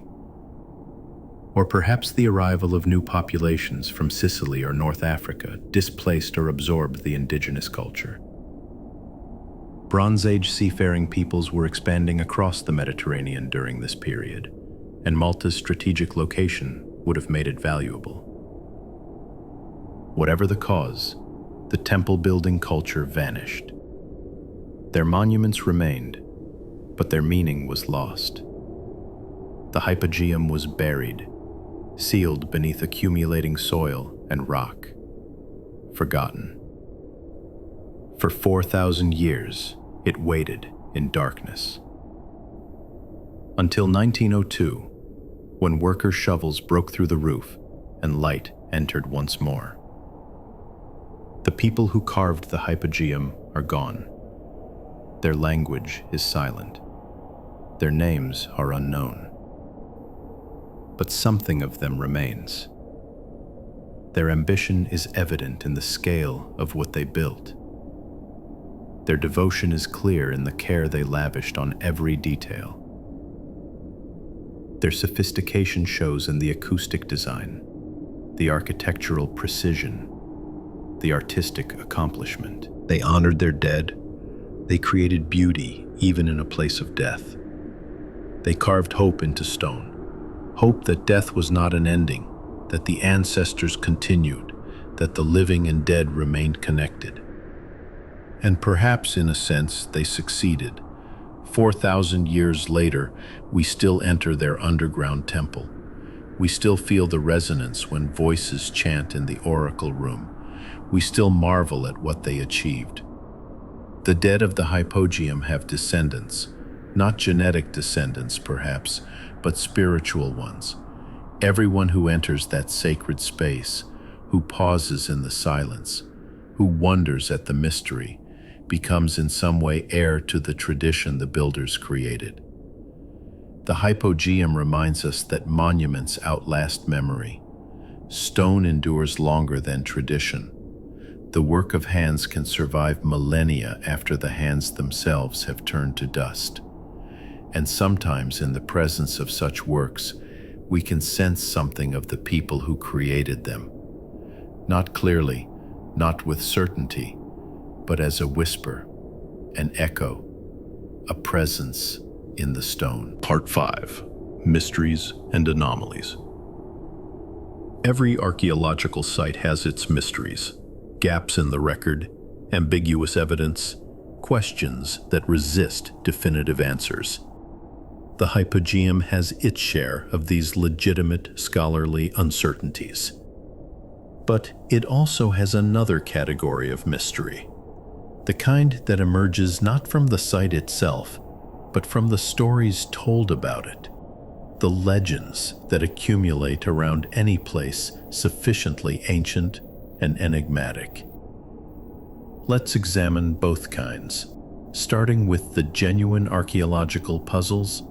Or perhaps the arrival of new populations from Sicily or North Africa displaced or absorbed the indigenous culture. Bronze Age seafaring peoples were expanding across the Mediterranean during this period, and Malta's strategic location would have made it valuable. Whatever the cause, the temple-building culture vanished. Their monuments remained, but their meaning was lost. The Hypogeum was buried, sealed beneath accumulating soil and rock, forgotten. For 4,000 years, it waited in darkness. Until 1902, when workers' shovels broke through the roof and light entered once more. The people who carved the Hypogeum are gone. Their language is silent. Their names are unknown. But something of them remains. Their ambition is evident in the scale of what they built. Their devotion is clear in the care they lavished on every detail. Their sophistication shows in the acoustic design, the architectural precision, the artistic accomplishment. They honored their dead. They created beauty even in a place of death. They carved hope into stone. Hope that death was not an ending, that the ancestors continued, that the living and dead remained connected. And perhaps, in a sense, they succeeded. 4,000 years later, we still enter their underground temple. We still feel the resonance when voices chant in the oracle room. We still marvel at what they achieved. The dead of the Hypogeum have descendants, not genetic descendants perhaps, but spiritual ones. Everyone who enters that sacred space, who pauses in the silence, who wonders at the mystery, becomes in some way heir to the tradition the builders created. The Hypogeum reminds us that monuments outlast memory. Stone endures longer than tradition. The work of hands can survive millennia after the hands themselves have turned to dust. And sometimes in the presence of such works, we can sense something of the people who created them. Not clearly, not with certainty, but as a whisper, an echo, a presence in the stone. Part 5. Mysteries and Anomalies. Every archaeological site has its mysteries, gaps in the record, ambiguous evidence, questions that resist definitive answers. The Hypogeum has its share of these legitimate scholarly uncertainties. But it also has another category of mystery, the kind that emerges not from the site itself, but from the stories told about it, the legends that accumulate around any place sufficiently ancient and enigmatic. Let's examine both kinds, starting with the genuine archaeological puzzles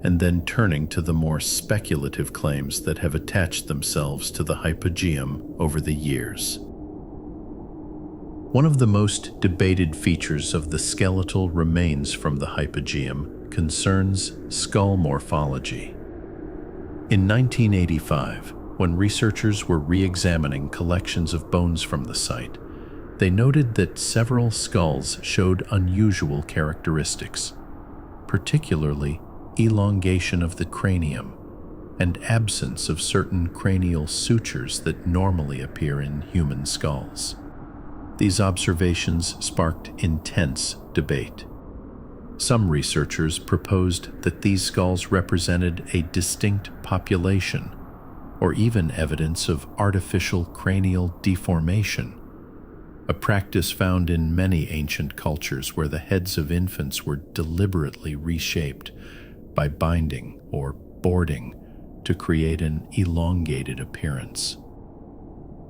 and then turning to the more speculative claims that have attached themselves to the Hypogeum over the years. One of the most debated features of the skeletal remains from the Hypogeum concerns skull morphology. In 1985, when researchers were re-examining collections of bones from the site, they noted that several skulls showed unusual characteristics, particularly elongation of the cranium and absence of certain cranial sutures that normally appear in human skulls. These observations sparked intense debate. Some researchers proposed that these skulls represented a distinct population, or even evidence of artificial cranial deformation, a practice found in many ancient cultures where the heads of infants were deliberately reshaped by binding or boarding to create an elongated appearance.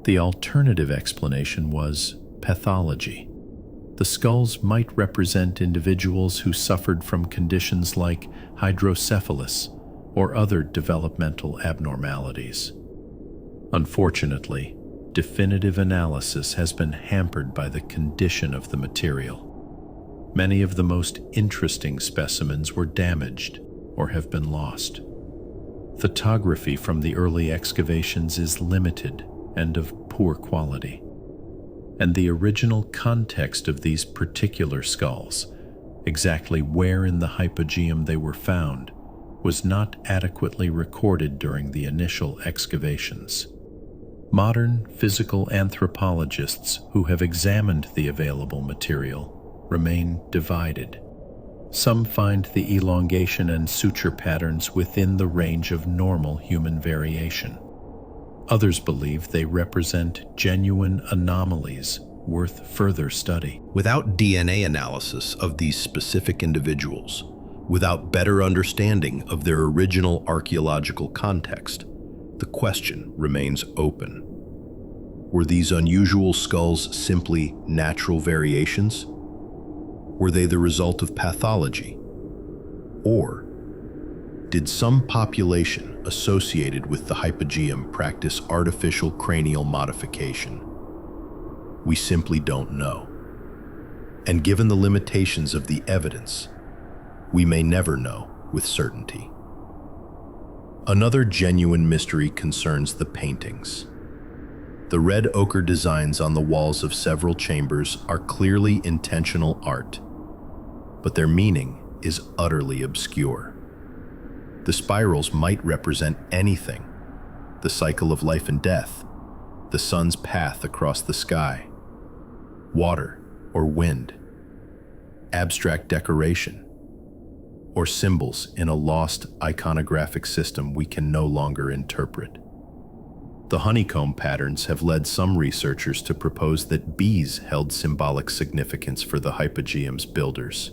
The alternative explanation was pathology. The skulls might represent individuals who suffered from conditions like hydrocephalus or other developmental abnormalities. Unfortunately, definitive analysis has been hampered by the condition of the material. Many of the most interesting specimens were damaged or have been lost. Photography from the early excavations is limited and of poor quality, and the original context of these particular skulls Exactly where in the Hypogeum they were found was not adequately recorded during the initial excavations. Modern physical anthropologists who have examined the available material remain divided. Some find the elongation and suture patterns within the range of normal human variation. Others believe they represent genuine anomalies worth further study. Without DNA analysis of these specific individuals, without better understanding of their original archaeological context, the question remains open. Were these unusual skulls simply natural variations? Were they the result of pathology? Or did some population associated with the Hypogeum practice artificial cranial modification? We simply don't know. And given the limitations of the evidence, we may never know with certainty. Another genuine mystery concerns the paintings. The red ochre designs on the walls of several chambers are clearly intentional art, but their meaning is utterly obscure. The spirals might represent anything: the cycle of life and death, the sun's path across the sky, water or wind, abstract decoration, or symbols in a lost iconographic system we can no longer interpret. The honeycomb patterns have led some researchers to propose that bees held symbolic significance for the Hypogeum's builders.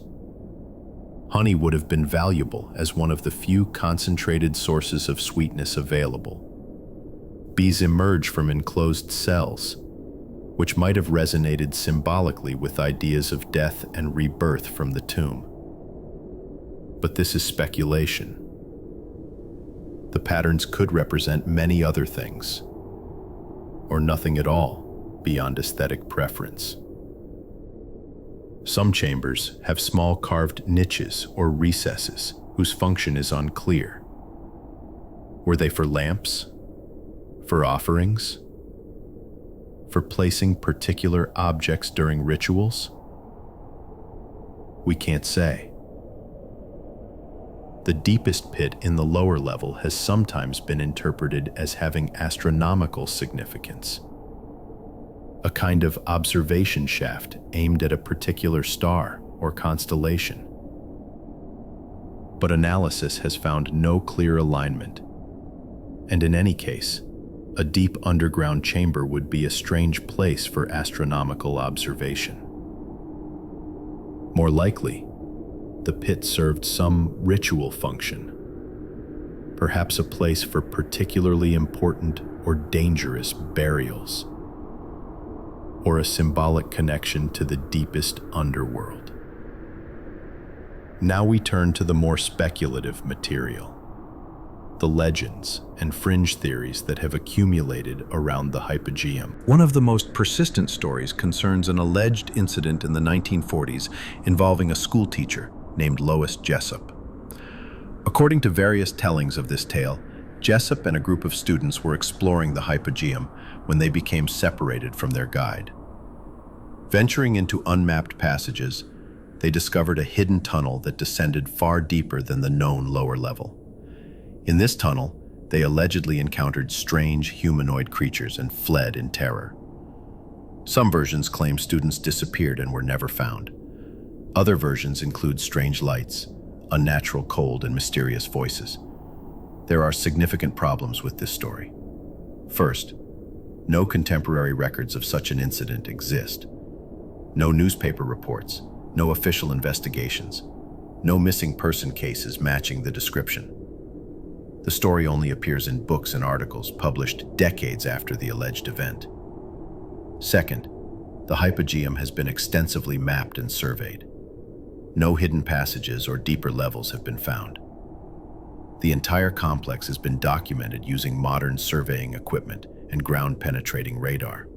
Honey would have been valuable as one of the few concentrated sources of sweetness available. Bees emerge from enclosed cells, which might have resonated symbolically with ideas of death and rebirth from the tomb. But this is speculation. The patterns could represent many other things, or nothing at all beyond aesthetic preference. Some chambers have small carved niches or recesses whose function is unclear. Were they for lamps? For offerings? For placing particular objects during rituals? We can't say. The deepest pit in the lower level has sometimes been interpreted as having astronomical significance, a kind of observation shaft aimed at a particular star or constellation. But analysis has found no clear alignment, and in any case, a deep underground chamber would be a strange place for astronomical observation. More likely, the pit served some ritual function, perhaps a place for particularly important or dangerous burials, or a symbolic connection to the deepest underworld. Now we turn to the more speculative material, the legends and fringe theories that have accumulated around the Hypogeum. One of the most persistent stories concerns an alleged incident in the 1940s involving a schoolteacher named Lois Jessup. According to various tellings of this tale, Jessup and a group of students were exploring the Hypogeum when they became separated from their guide. Venturing into unmapped passages, they discovered a hidden tunnel that descended far deeper than the known lower level. In this tunnel, they allegedly encountered strange humanoid creatures and fled in terror. Some versions claim students disappeared and were never found. Other versions include strange lights, unnatural cold, and mysterious voices. There are significant problems with this story. First, no contemporary records of such an incident exist. No newspaper reports, no official investigations, no missing person cases matching the description. The story only appears in books and articles published decades after the alleged event. Second, the Hypogeum has been extensively mapped and surveyed. No hidden passages or deeper levels have been found. The entire complex has been documented using modern surveying equipment and ground-penetrating radar.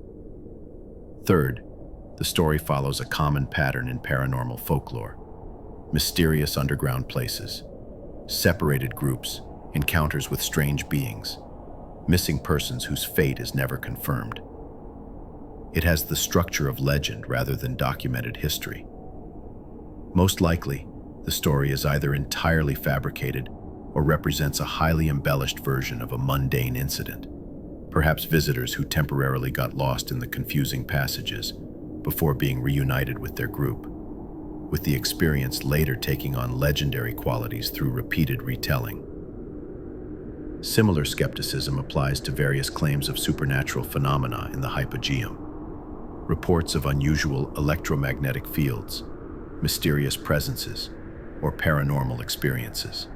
Third, the story follows a common pattern in paranormal folklore: mysterious underground places, separated groups, encounters with strange beings, missing persons whose fate is never confirmed. It has the structure of legend rather than documented history. Most likely, the story is either entirely fabricated or represents a highly embellished version of a mundane incident, perhaps visitors who temporarily got lost in the confusing passages before being reunited with their group, with the experience later taking on legendary qualities through repeated retelling. Similar skepticism applies to various claims of supernatural phenomena in the Hypogeum. Reports of unusual electromagnetic fields, mysterious presences, or paranormal experiences.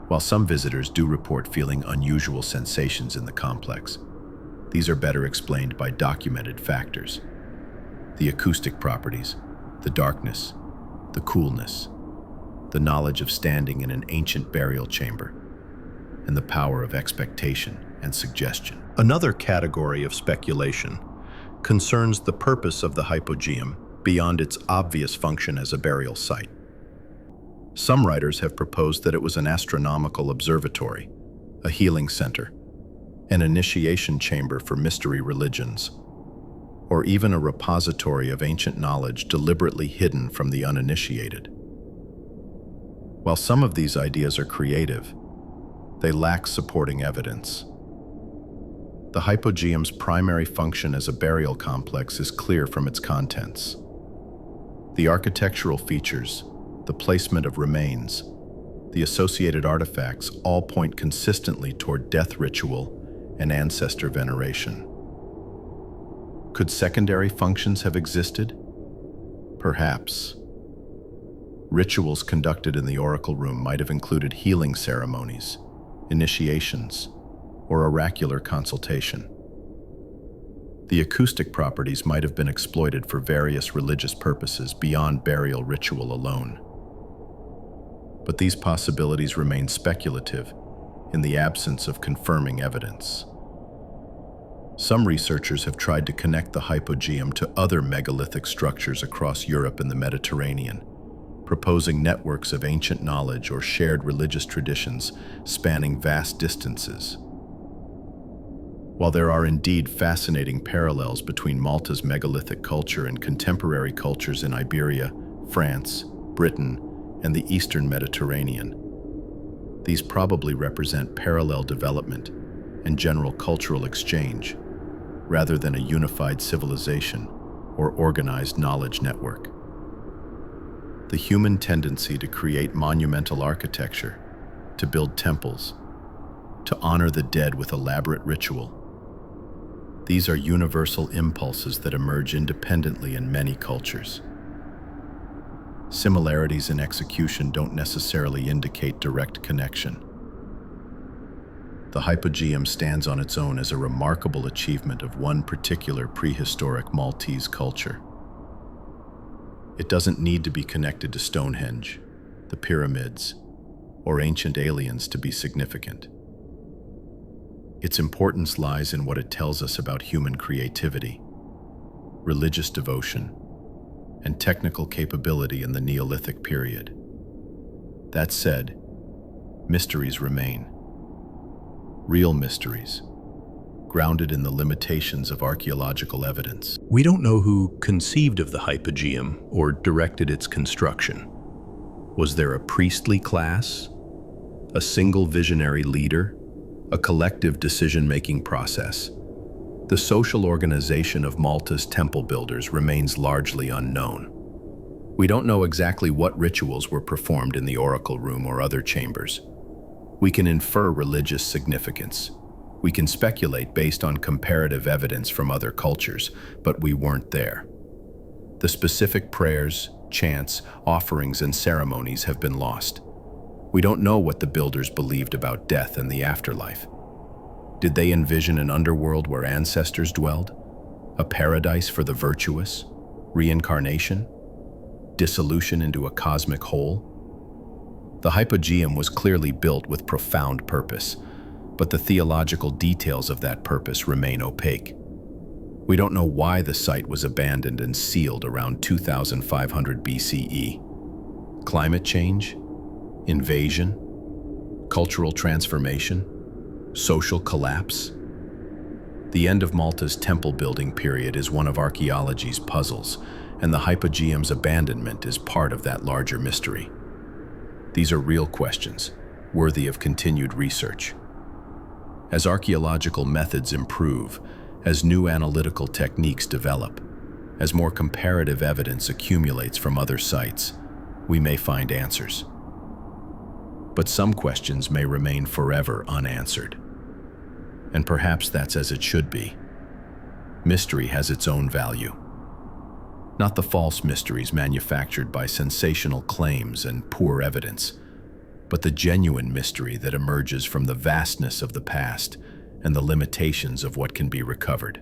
While some visitors do report feeling unusual sensations in the complex, these are better explained by documented factors: the acoustic properties, the darkness, the coolness, the knowledge of standing in an ancient burial chamber, and the power of expectation and suggestion. Another category of speculation concerns the purpose of the Hypogeum beyond its obvious function as a burial site. Some writers have proposed that it was an astronomical observatory, a healing center, an initiation chamber for mystery religions, or even a repository of ancient knowledge deliberately hidden from the uninitiated. While some of these ideas are creative, they lack supporting evidence. The Hypogeum's primary function as a burial complex is clear from its contents. The architectural features, the placement of remains, the associated artifacts all point consistently toward death ritual and ancestor veneration. Could secondary functions have existed? Perhaps. Rituals conducted in the oracle room might have included healing ceremonies, initiations, or oracular consultation. The acoustic properties might have been exploited for various religious purposes beyond burial ritual alone. But these possibilities remain speculative in the absence of confirming evidence. Some researchers have tried to connect the Hypogeum to other megalithic structures across Europe and the Mediterranean, proposing networks of ancient knowledge or shared religious traditions spanning vast distances. While there are indeed fascinating parallels between Malta's megalithic culture and contemporary cultures in Iberia, France, Britain, and the Eastern Mediterranean, these probably represent parallel development and general cultural exchange, rather than a unified civilization or organized knowledge network. The human tendency to create monumental architecture, to build temples, to honor the dead with elaborate ritual, these are universal impulses that emerge independently in many cultures. Similarities in execution don't necessarily indicate direct connection. The Hypogeum stands on its own as a remarkable achievement of one particular prehistoric Maltese culture. It doesn't need to be connected to Stonehenge, the pyramids, or ancient aliens to be significant. Its importance lies in what it tells us about human creativity, religious devotion, and technical capability in the Neolithic period. That said, mysteries remain. Real mysteries, grounded in the limitations of archaeological evidence. We don't know who conceived of the Hypogeum or directed its construction. Was there a priestly class? A single visionary leader? A collective decision-making process? The social organization of Malta's temple builders remains largely unknown. We don't know exactly what rituals were performed in the oracle room or other chambers. We can infer religious significance. We can speculate based on comparative evidence from other cultures, but we weren't there. The specific prayers, chants, offerings, and ceremonies have been lost. We don't know what the builders believed about death and the afterlife. Did they envision an underworld where ancestors dwelled? A paradise for the virtuous? Reincarnation? Dissolution into a cosmic whole? The Hypogeum was clearly built with profound purpose, but the theological details of that purpose remain opaque. We don't know why the site was abandoned and sealed around 2500 BCE. Climate change? Invasion? Cultural transformation? Social collapse? The end of Malta's temple building period is one of archaeology's puzzles, and the Hypogeum's abandonment is part of that larger mystery. These are real questions, worthy of continued research. As archaeological methods improve, as new analytical techniques develop, as more comparative evidence accumulates from other sites, we may find answers. But some questions may remain forever unanswered. And perhaps that's as it should be. Mystery has its own value. Not the false mysteries manufactured by sensational claims and poor evidence, but the genuine mystery that emerges from the vastness of the past and the limitations of what can be recovered.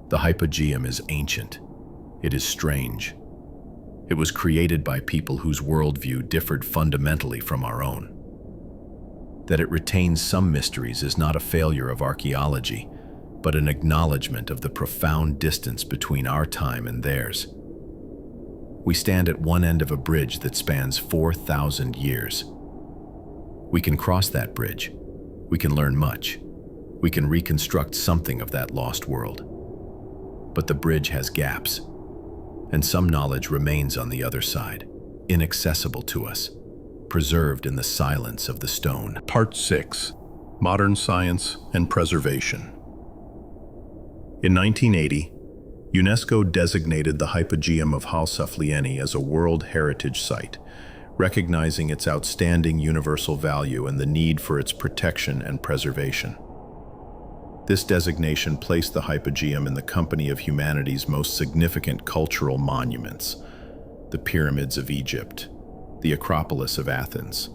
The Hypogeum is ancient. It is strange. It was created by people whose worldview differed fundamentally from our own. That it retains some mysteries is not a failure of archaeology, but an acknowledgement of the profound distance between our time and theirs. We stand at one end of a bridge that spans 4,000 years. We can cross that bridge. We can learn much. We can reconstruct something of that lost world. But the bridge has gaps, and some knowledge remains on the other side, inaccessible to us, preserved in the silence of the stone. Part 6. Modern Science and Preservation. In 1980, UNESCO designated the Hypogeum of Ħal-Saflieni as a World Heritage Site, recognizing its outstanding universal value and the need for its protection and preservation. This designation placed the Hypogeum in the company of humanity's most significant cultural monuments: the pyramids of Egypt, the Acropolis of Athens,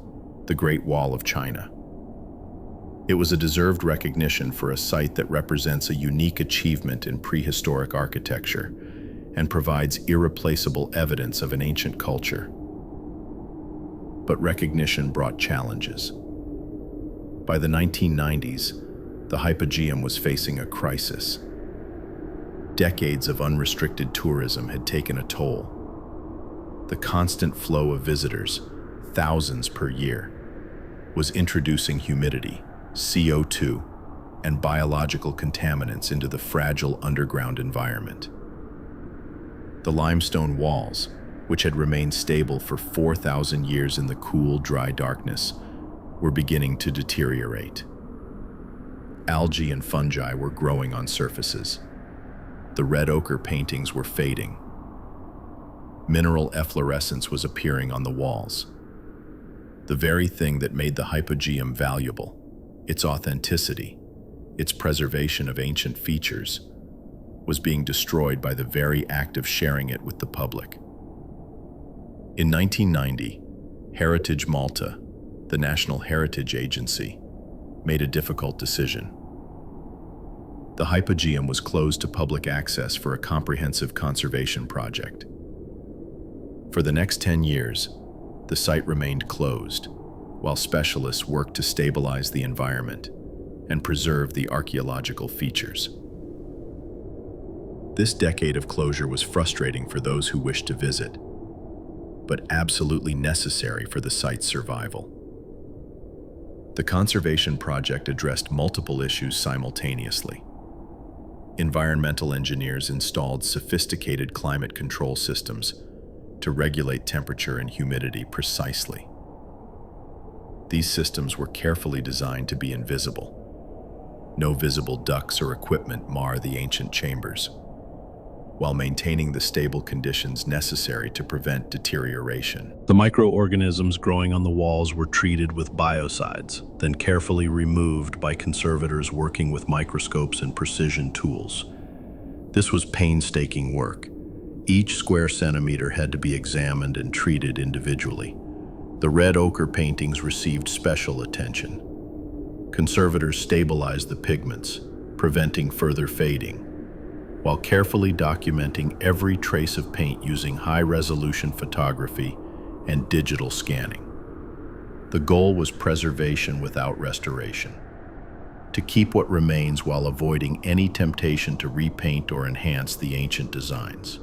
the Great Wall of China. It was a deserved recognition for a site that represents a unique achievement in prehistoric architecture and provides irreplaceable evidence of an ancient culture. But recognition brought challenges. By the 1990s, the Hypogeum was facing a crisis. Decades of unrestricted tourism had taken a toll. The constant flow of visitors, thousands per year, was introducing humidity, CO2, and biological contaminants into the fragile underground environment. The limestone walls, which had remained stable for 4,000 years in the cool, dry darkness, were beginning to deteriorate. Algae and fungi were growing on surfaces. The red ochre paintings were fading. Mineral efflorescence was appearing on the walls. The very thing that made the Hypogeum valuable, its authenticity, its preservation of ancient features, was being destroyed by the very act of sharing it with the public. In 1990, Heritage Malta, the National Heritage Agency, made a difficult decision. The Hypogeum was closed to public access for a comprehensive conservation project. For the next 10 years, the site remained closed, while specialists worked to stabilize the environment and preserve the archaeological features. This decade of closure was frustrating for those who wished to visit, but absolutely necessary for the site's survival. The conservation project addressed multiple issues simultaneously. Environmental engineers installed sophisticated climate control systems to regulate temperature and humidity precisely. These systems were carefully designed to be invisible. No visible ducts or equipment mar the ancient chambers, while maintaining the stable conditions necessary to prevent deterioration. The microorganisms growing on the walls were treated with biocides, then carefully removed by conservators working with microscopes and precision tools. This was painstaking work. Each square centimeter had to be examined and treated individually. The red ochre paintings received special attention. Conservators stabilized the pigments, preventing further fading, while carefully documenting every trace of paint using high-resolution photography and digital scanning. The goal was preservation without restoration, to keep what remains while avoiding any temptation to repaint or enhance the ancient designs.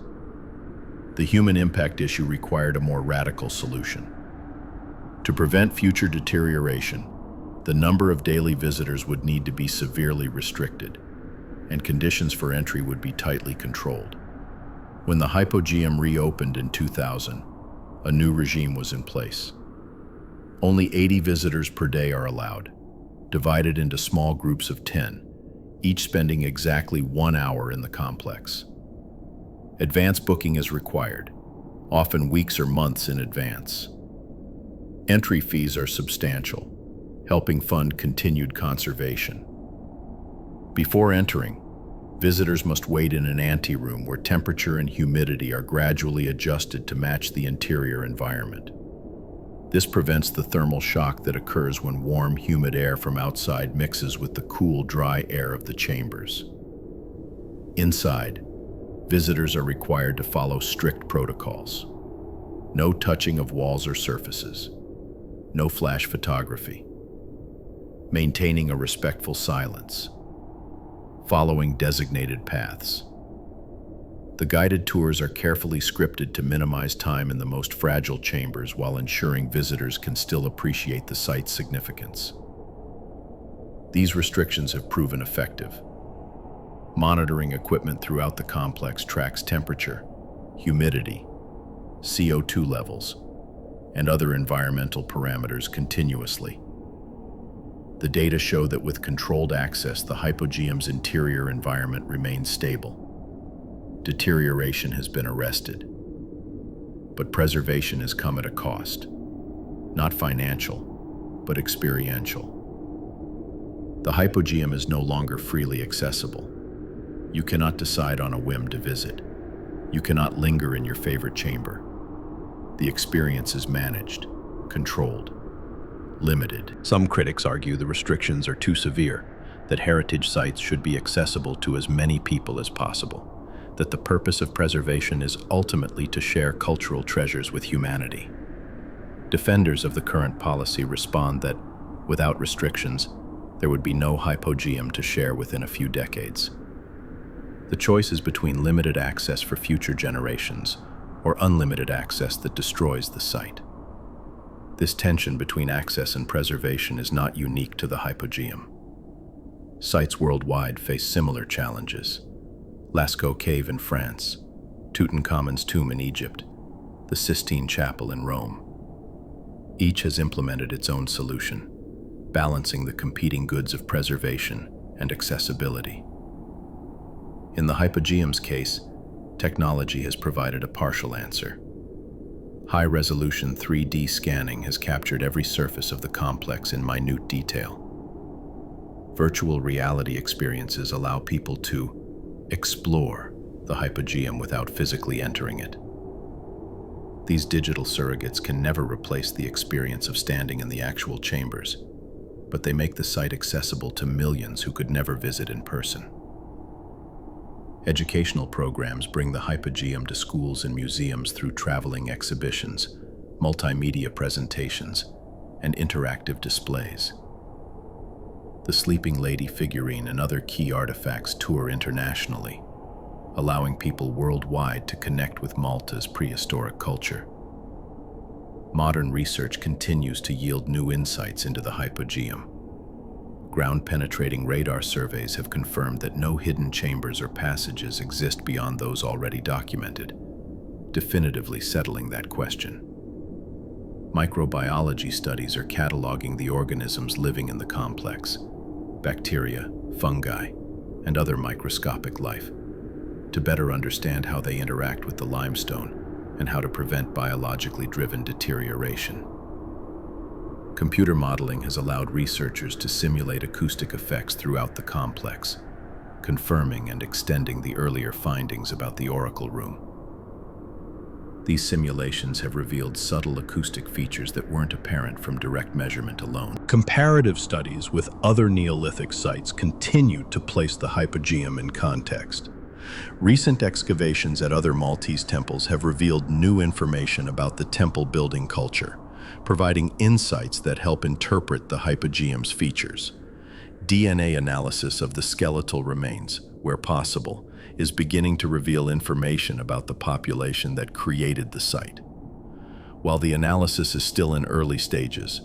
The human impact issue required a more radical solution. To prevent future deterioration, the number of daily visitors would need to be severely restricted, and conditions for entry would be tightly controlled. When the Hypogeum reopened in 2000, a new regime was in place. Only 80 visitors per day are allowed, divided into small groups of 10, each spending exactly 1 hour in the complex. Advance booking is required, often weeks or months in advance. Entry fees are substantial, helping fund continued conservation. Before entering, visitors must wait in an anteroom where temperature and humidity are gradually adjusted to match the interior environment. This prevents the thermal shock that occurs when warm, humid air from outside mixes with the cool, dry air of the chambers. Inside, visitors are required to follow strict protocols. No touching of walls or surfaces. No flash photography. Maintaining a respectful silence. Following designated paths. The guided tours are carefully scripted to minimize time in the most fragile chambers while ensuring visitors can still appreciate the site's significance. These restrictions have proven effective. Monitoring equipment throughout the complex tracks temperature, humidity, CO2 levels, and other environmental parameters continuously. The data show that with controlled access, the Hypogeum's interior environment remains stable. Deterioration has been arrested. But preservation has come at a cost. Not financial, but experiential. The Hypogeum is no longer freely accessible. You cannot decide on a whim to visit. You cannot linger in your favorite chamber. The experience is managed, controlled, limited. Some critics argue the restrictions are too severe, that heritage sites should be accessible to as many people as possible, that the purpose of preservation is ultimately to share cultural treasures with humanity. Defenders of the current policy respond that, without restrictions, there would be no Hypogeum to share within a few decades. The choice is between limited access for future generations or unlimited access that destroys the site. This tension between access and preservation is not unique to the Hypogeum. Sites worldwide face similar challenges. Lascaux Cave in France, Tutankhamun's tomb in Egypt, the Sistine Chapel in Rome. Each has implemented its own solution, balancing the competing goods of preservation and accessibility. In the Hypogeum's case, technology has provided a partial answer. High-resolution 3D scanning has captured every surface of the complex in minute detail. Virtual reality experiences allow people to explore the Hypogeum without physically entering it. These digital surrogates can never replace the experience of standing in the actual chambers, but they make the site accessible to millions who could never visit in person. Educational programs bring the Hypogeum to schools and museums through traveling exhibitions, multimedia presentations, and interactive displays. The Sleeping Lady figurine and other key artifacts tour internationally, allowing people worldwide to connect with Malta's prehistoric culture. Modern research continues to yield new insights into the Hypogeum. Ground-penetrating radar surveys have confirmed that no hidden chambers or passages exist beyond those already documented, definitively settling that question. Microbiology studies are cataloging the organisms living in the complex, bacteria, fungi, and other microscopic life, to better understand how they interact with the limestone and how to prevent biologically driven deterioration. Computer modeling has allowed researchers to simulate acoustic effects throughout the complex, confirming and extending the earlier findings about the oracle room. These simulations have revealed subtle acoustic features that weren't apparent from direct measurement alone. Comparative studies with other Neolithic sites continue to place the Hypogeum in context. Recent excavations at other Maltese temples have revealed new information about the temple building culture, providing insights that help interpret the Hypogeum's features. DNA analysis of the skeletal remains, where possible, is beginning to reveal information about the population that created the site. While the analysis is still in early stages,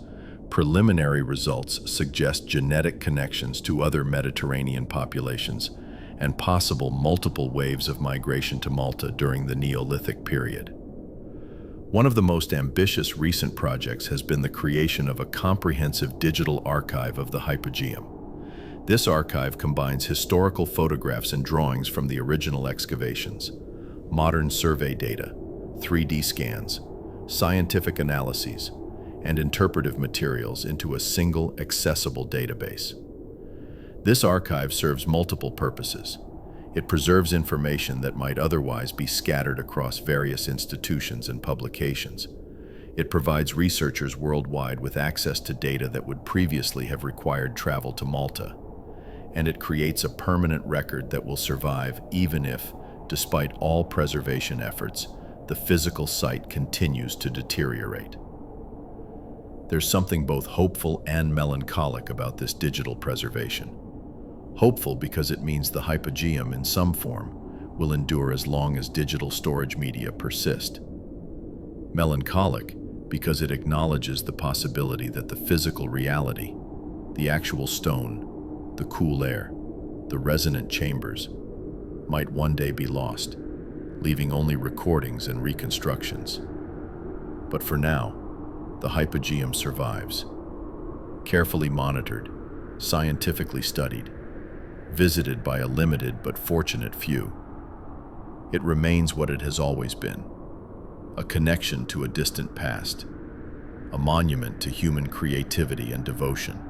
preliminary results suggest genetic connections to other Mediterranean populations and possible multiple waves of migration to Malta during the Neolithic period. One of the most ambitious recent projects has been the creation of a comprehensive digital archive of the Hypogeum. This archive combines historical photographs and drawings from the original excavations, modern survey data, 3D scans, scientific analyses, and interpretive materials into a single, accessible database. This archive serves multiple purposes. It preserves information that might otherwise be scattered across various institutions and publications. It provides researchers worldwide with access to data that would previously have required travel to Malta. And it creates a permanent record that will survive even if, despite all preservation efforts, the physical site continues to deteriorate. There's something both hopeful and melancholic about this digital preservation. Hopeful because it means the Hypogeum in some form will endure as long as digital storage media persist. Melancholic because it acknowledges the possibility that the physical reality, the actual stone, the cool air, the resonant chambers, might one day be lost, leaving only recordings and reconstructions. But for now, the Hypogeum survives, carefully monitored, scientifically studied, visited by a limited but fortunate few. It remains what it has always been, a connection to a distant past, a monument to human creativity and devotion,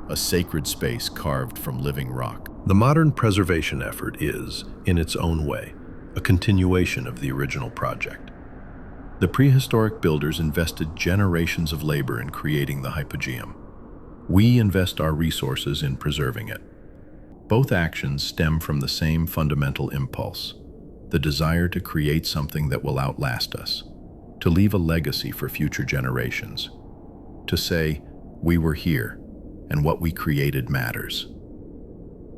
a sacred space carved from living rock. The modern preservation effort is, in its own way, a continuation of the original project. The prehistoric builders invested generations of labor in creating the Hypogeum. We invest our resources in preserving it. Both actions stem from the same fundamental impulse, the desire to create something that will outlast us, to leave a legacy for future generations, to say, we were here, and what we created matters.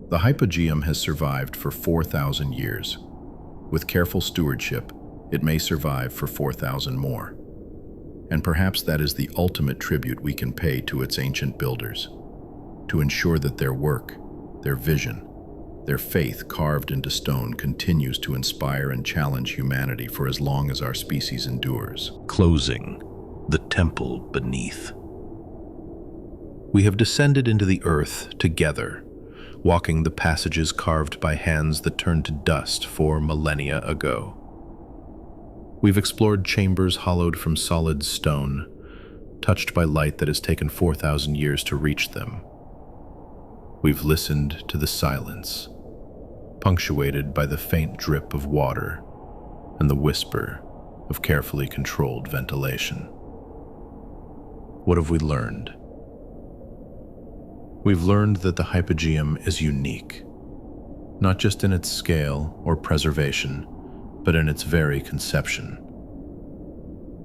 The Hypogeum has survived for 4,000 years. With careful stewardship, it may survive for 4,000 more. And perhaps that is the ultimate tribute we can pay to its ancient builders, to ensure that their work, their vision, their faith carved into stone continues to inspire and challenge humanity for as long as our species endures. Closing, the temple beneath. We have descended into the earth together, walking the passages carved by hands that turned to dust 4 millennia ago. We've explored chambers hollowed from solid stone, touched by light that has taken 4,000 years to reach them. We've listened to the silence, punctuated by the faint drip of water and the whisper of carefully controlled ventilation. What have we learned? We've learned that the Hypogeum is unique, not just in its scale or preservation, but in its very conception.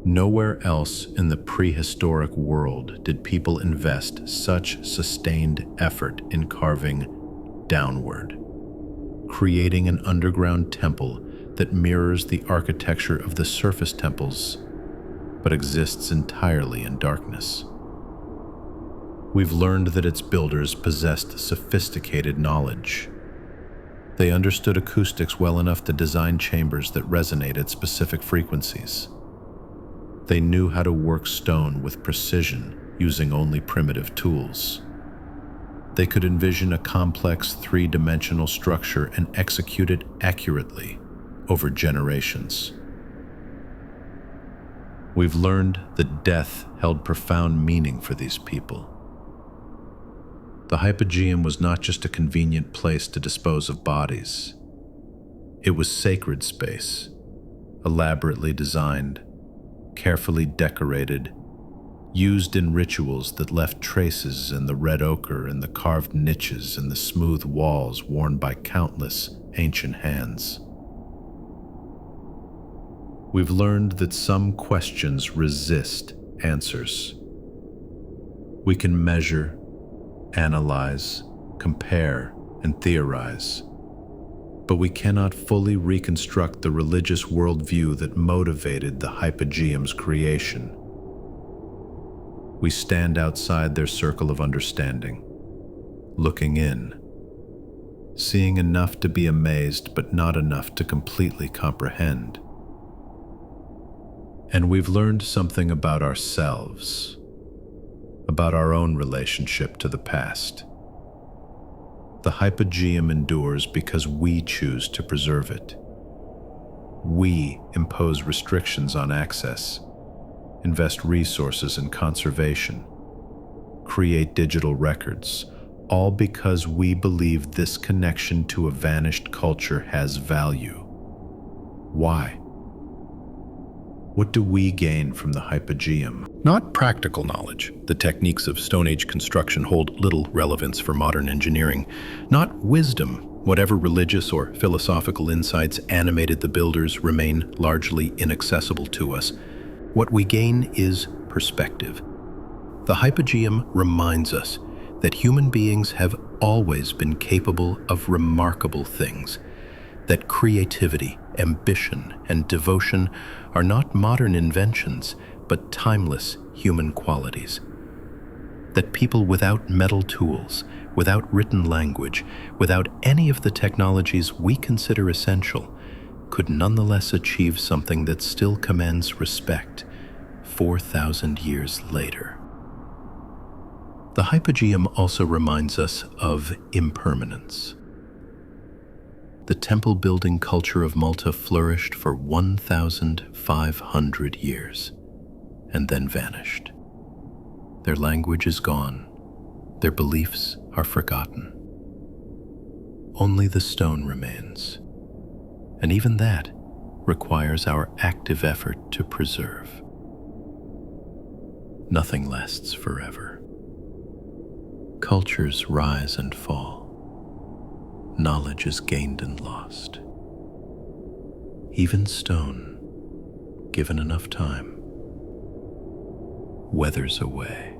Nowhere else in the prehistoric world did people invest such sustained effort in carving downward, creating an underground temple that mirrors the architecture of the surface temples, but exists entirely in darkness. We've learned that its builders possessed sophisticated knowledge. They understood acoustics well enough to design chambers that resonate at specific frequencies. They knew how to work stone with precision using only primitive tools. They could envision a complex three-dimensional structure and execute it accurately over generations. We've learned that death held profound meaning for these people. The Hypogeum was not just a convenient place to dispose of bodies. It was sacred space, elaborately designed, carefully decorated, used in rituals that left traces in the red ochre and the carved niches and the smooth walls worn by countless ancient hands. We've learned that some questions resist answers. We can measure, analyze, compare, and theorize, but we cannot fully reconstruct the religious worldview that motivated the Hypogeum's creation. We stand outside their circle of understanding, looking in, seeing enough to be amazed but not enough to completely comprehend. And we've learned something about ourselves, about our own relationship to the past. The Hypogeum endures because we choose to preserve it. We impose restrictions on access, invest resources in conservation, create digital records, all because we believe this connection to a vanished culture has value. Why? What do we gain from the Hypogeum? Not practical knowledge. The techniques of Stone Age construction hold little relevance for modern engineering. Not wisdom. Whatever religious or philosophical insights animated the builders remain largely inaccessible to us. What we gain is perspective. The Hypogeum reminds us that human beings have always been capable of remarkable things, that creativity, ambition, and devotion are not modern inventions, but timeless human qualities. That people without metal tools, without written language, without any of the technologies we consider essential, could nonetheless achieve something that still commands respect 4,000 years later. The Hypogeum also reminds us of impermanence. The temple-building culture of Malta flourished for 1,500 years and then vanished. Their language is gone. Their beliefs are forgotten. Only the stone remains, and even that requires our active effort to preserve. Nothing lasts forever. Cultures rise and fall. Knowledge is gained and lost. Even stone, given enough time, weathers away.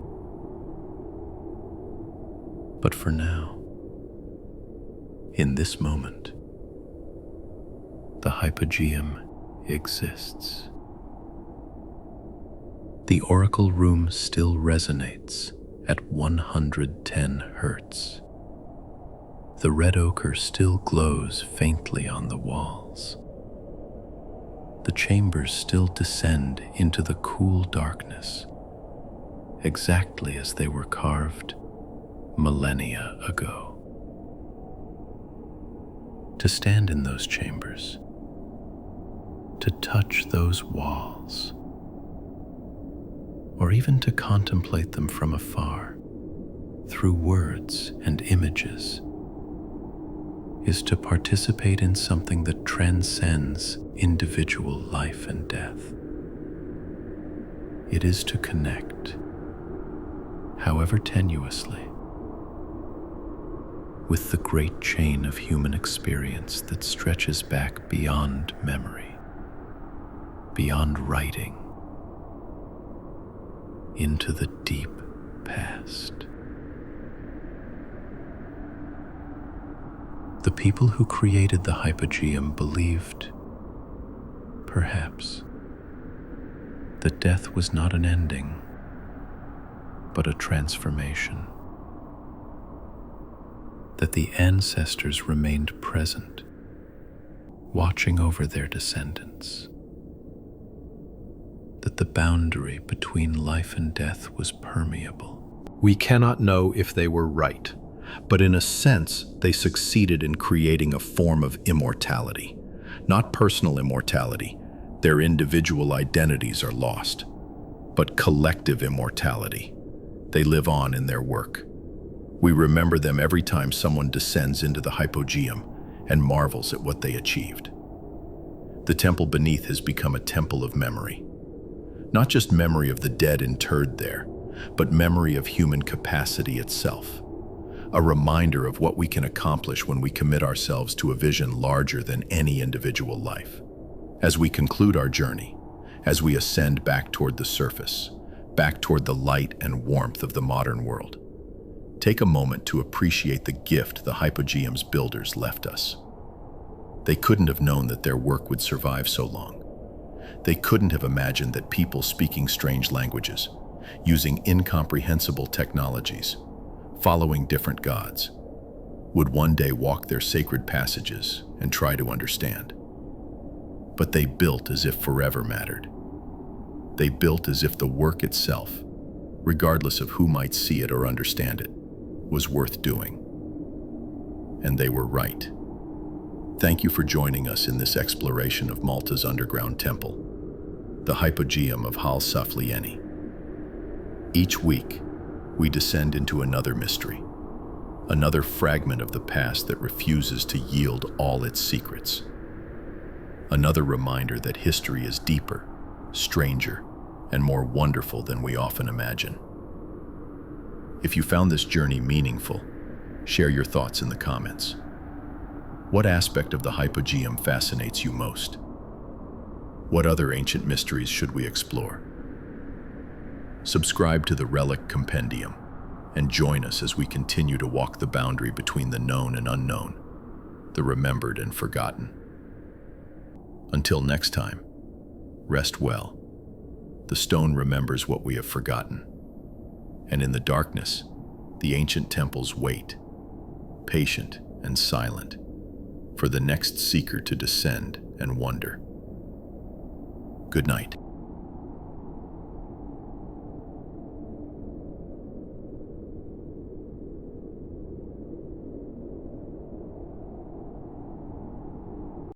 But for now, in this moment, the Hypogeum exists. The oracle room still resonates at 110 hertz. The red ochre still glows faintly on the walls. The chambers still descend into the cool darkness, exactly as they were carved millennia ago. To stand in those chambers, to touch those walls, or even to contemplate them from afar, through words and images, is to participate in something that transcends individual life and death. It is to connect, however tenuously, with the great chain of human experience that stretches back beyond memory, beyond writing, into the deep past. The people who created the Hypogeum believed, perhaps, that death was not an ending, but a transformation. That the ancestors remained present, watching over their descendants. That the boundary between life and death was permeable. We cannot know if they were right, but in a sense, they succeeded in creating a form of immortality. Not personal immortality, their individual identities are lost, but collective immortality. They live on in their work. We remember them every time someone descends into the Hypogeum and marvels at what they achieved. The temple beneath has become a temple of memory. Not just memory of the dead interred there, but memory of human capacity itself. A reminder of what we can accomplish when we commit ourselves to a vision larger than any individual life. As we conclude our journey, as we ascend back toward the surface, back toward the light and warmth of the modern world, take a moment to appreciate the gift the Hypogeum's builders left us. They couldn't have known that their work would survive so long. They couldn't have imagined that people speaking strange languages, using incomprehensible technologies, following different gods, would one day walk their sacred passages and try to understand. But they built as if forever mattered. They built as if the work itself, regardless of who might see it or understand it, was worth doing. And they were right. Thank you for joining us in this exploration of Malta's underground temple, the Hypogeum of Ħal-Saflieni. Each week, we descend into another mystery, another fragment of the past that refuses to yield all its secrets. Another reminder that history is deeper, stranger, and more wonderful than we often imagine. If you found this journey meaningful, share your thoughts in the comments. What aspect of the Hypogeum fascinates you most? What other ancient mysteries should we explore? Subscribe to the Relic Compendium and join us as we continue to walk the boundary between the known and unknown, the remembered and forgotten. Until next time, rest well. The stone remembers what we have forgotten, and in the darkness, the ancient temples wait, patient and silent, for the next seeker to descend and wonder. Good night.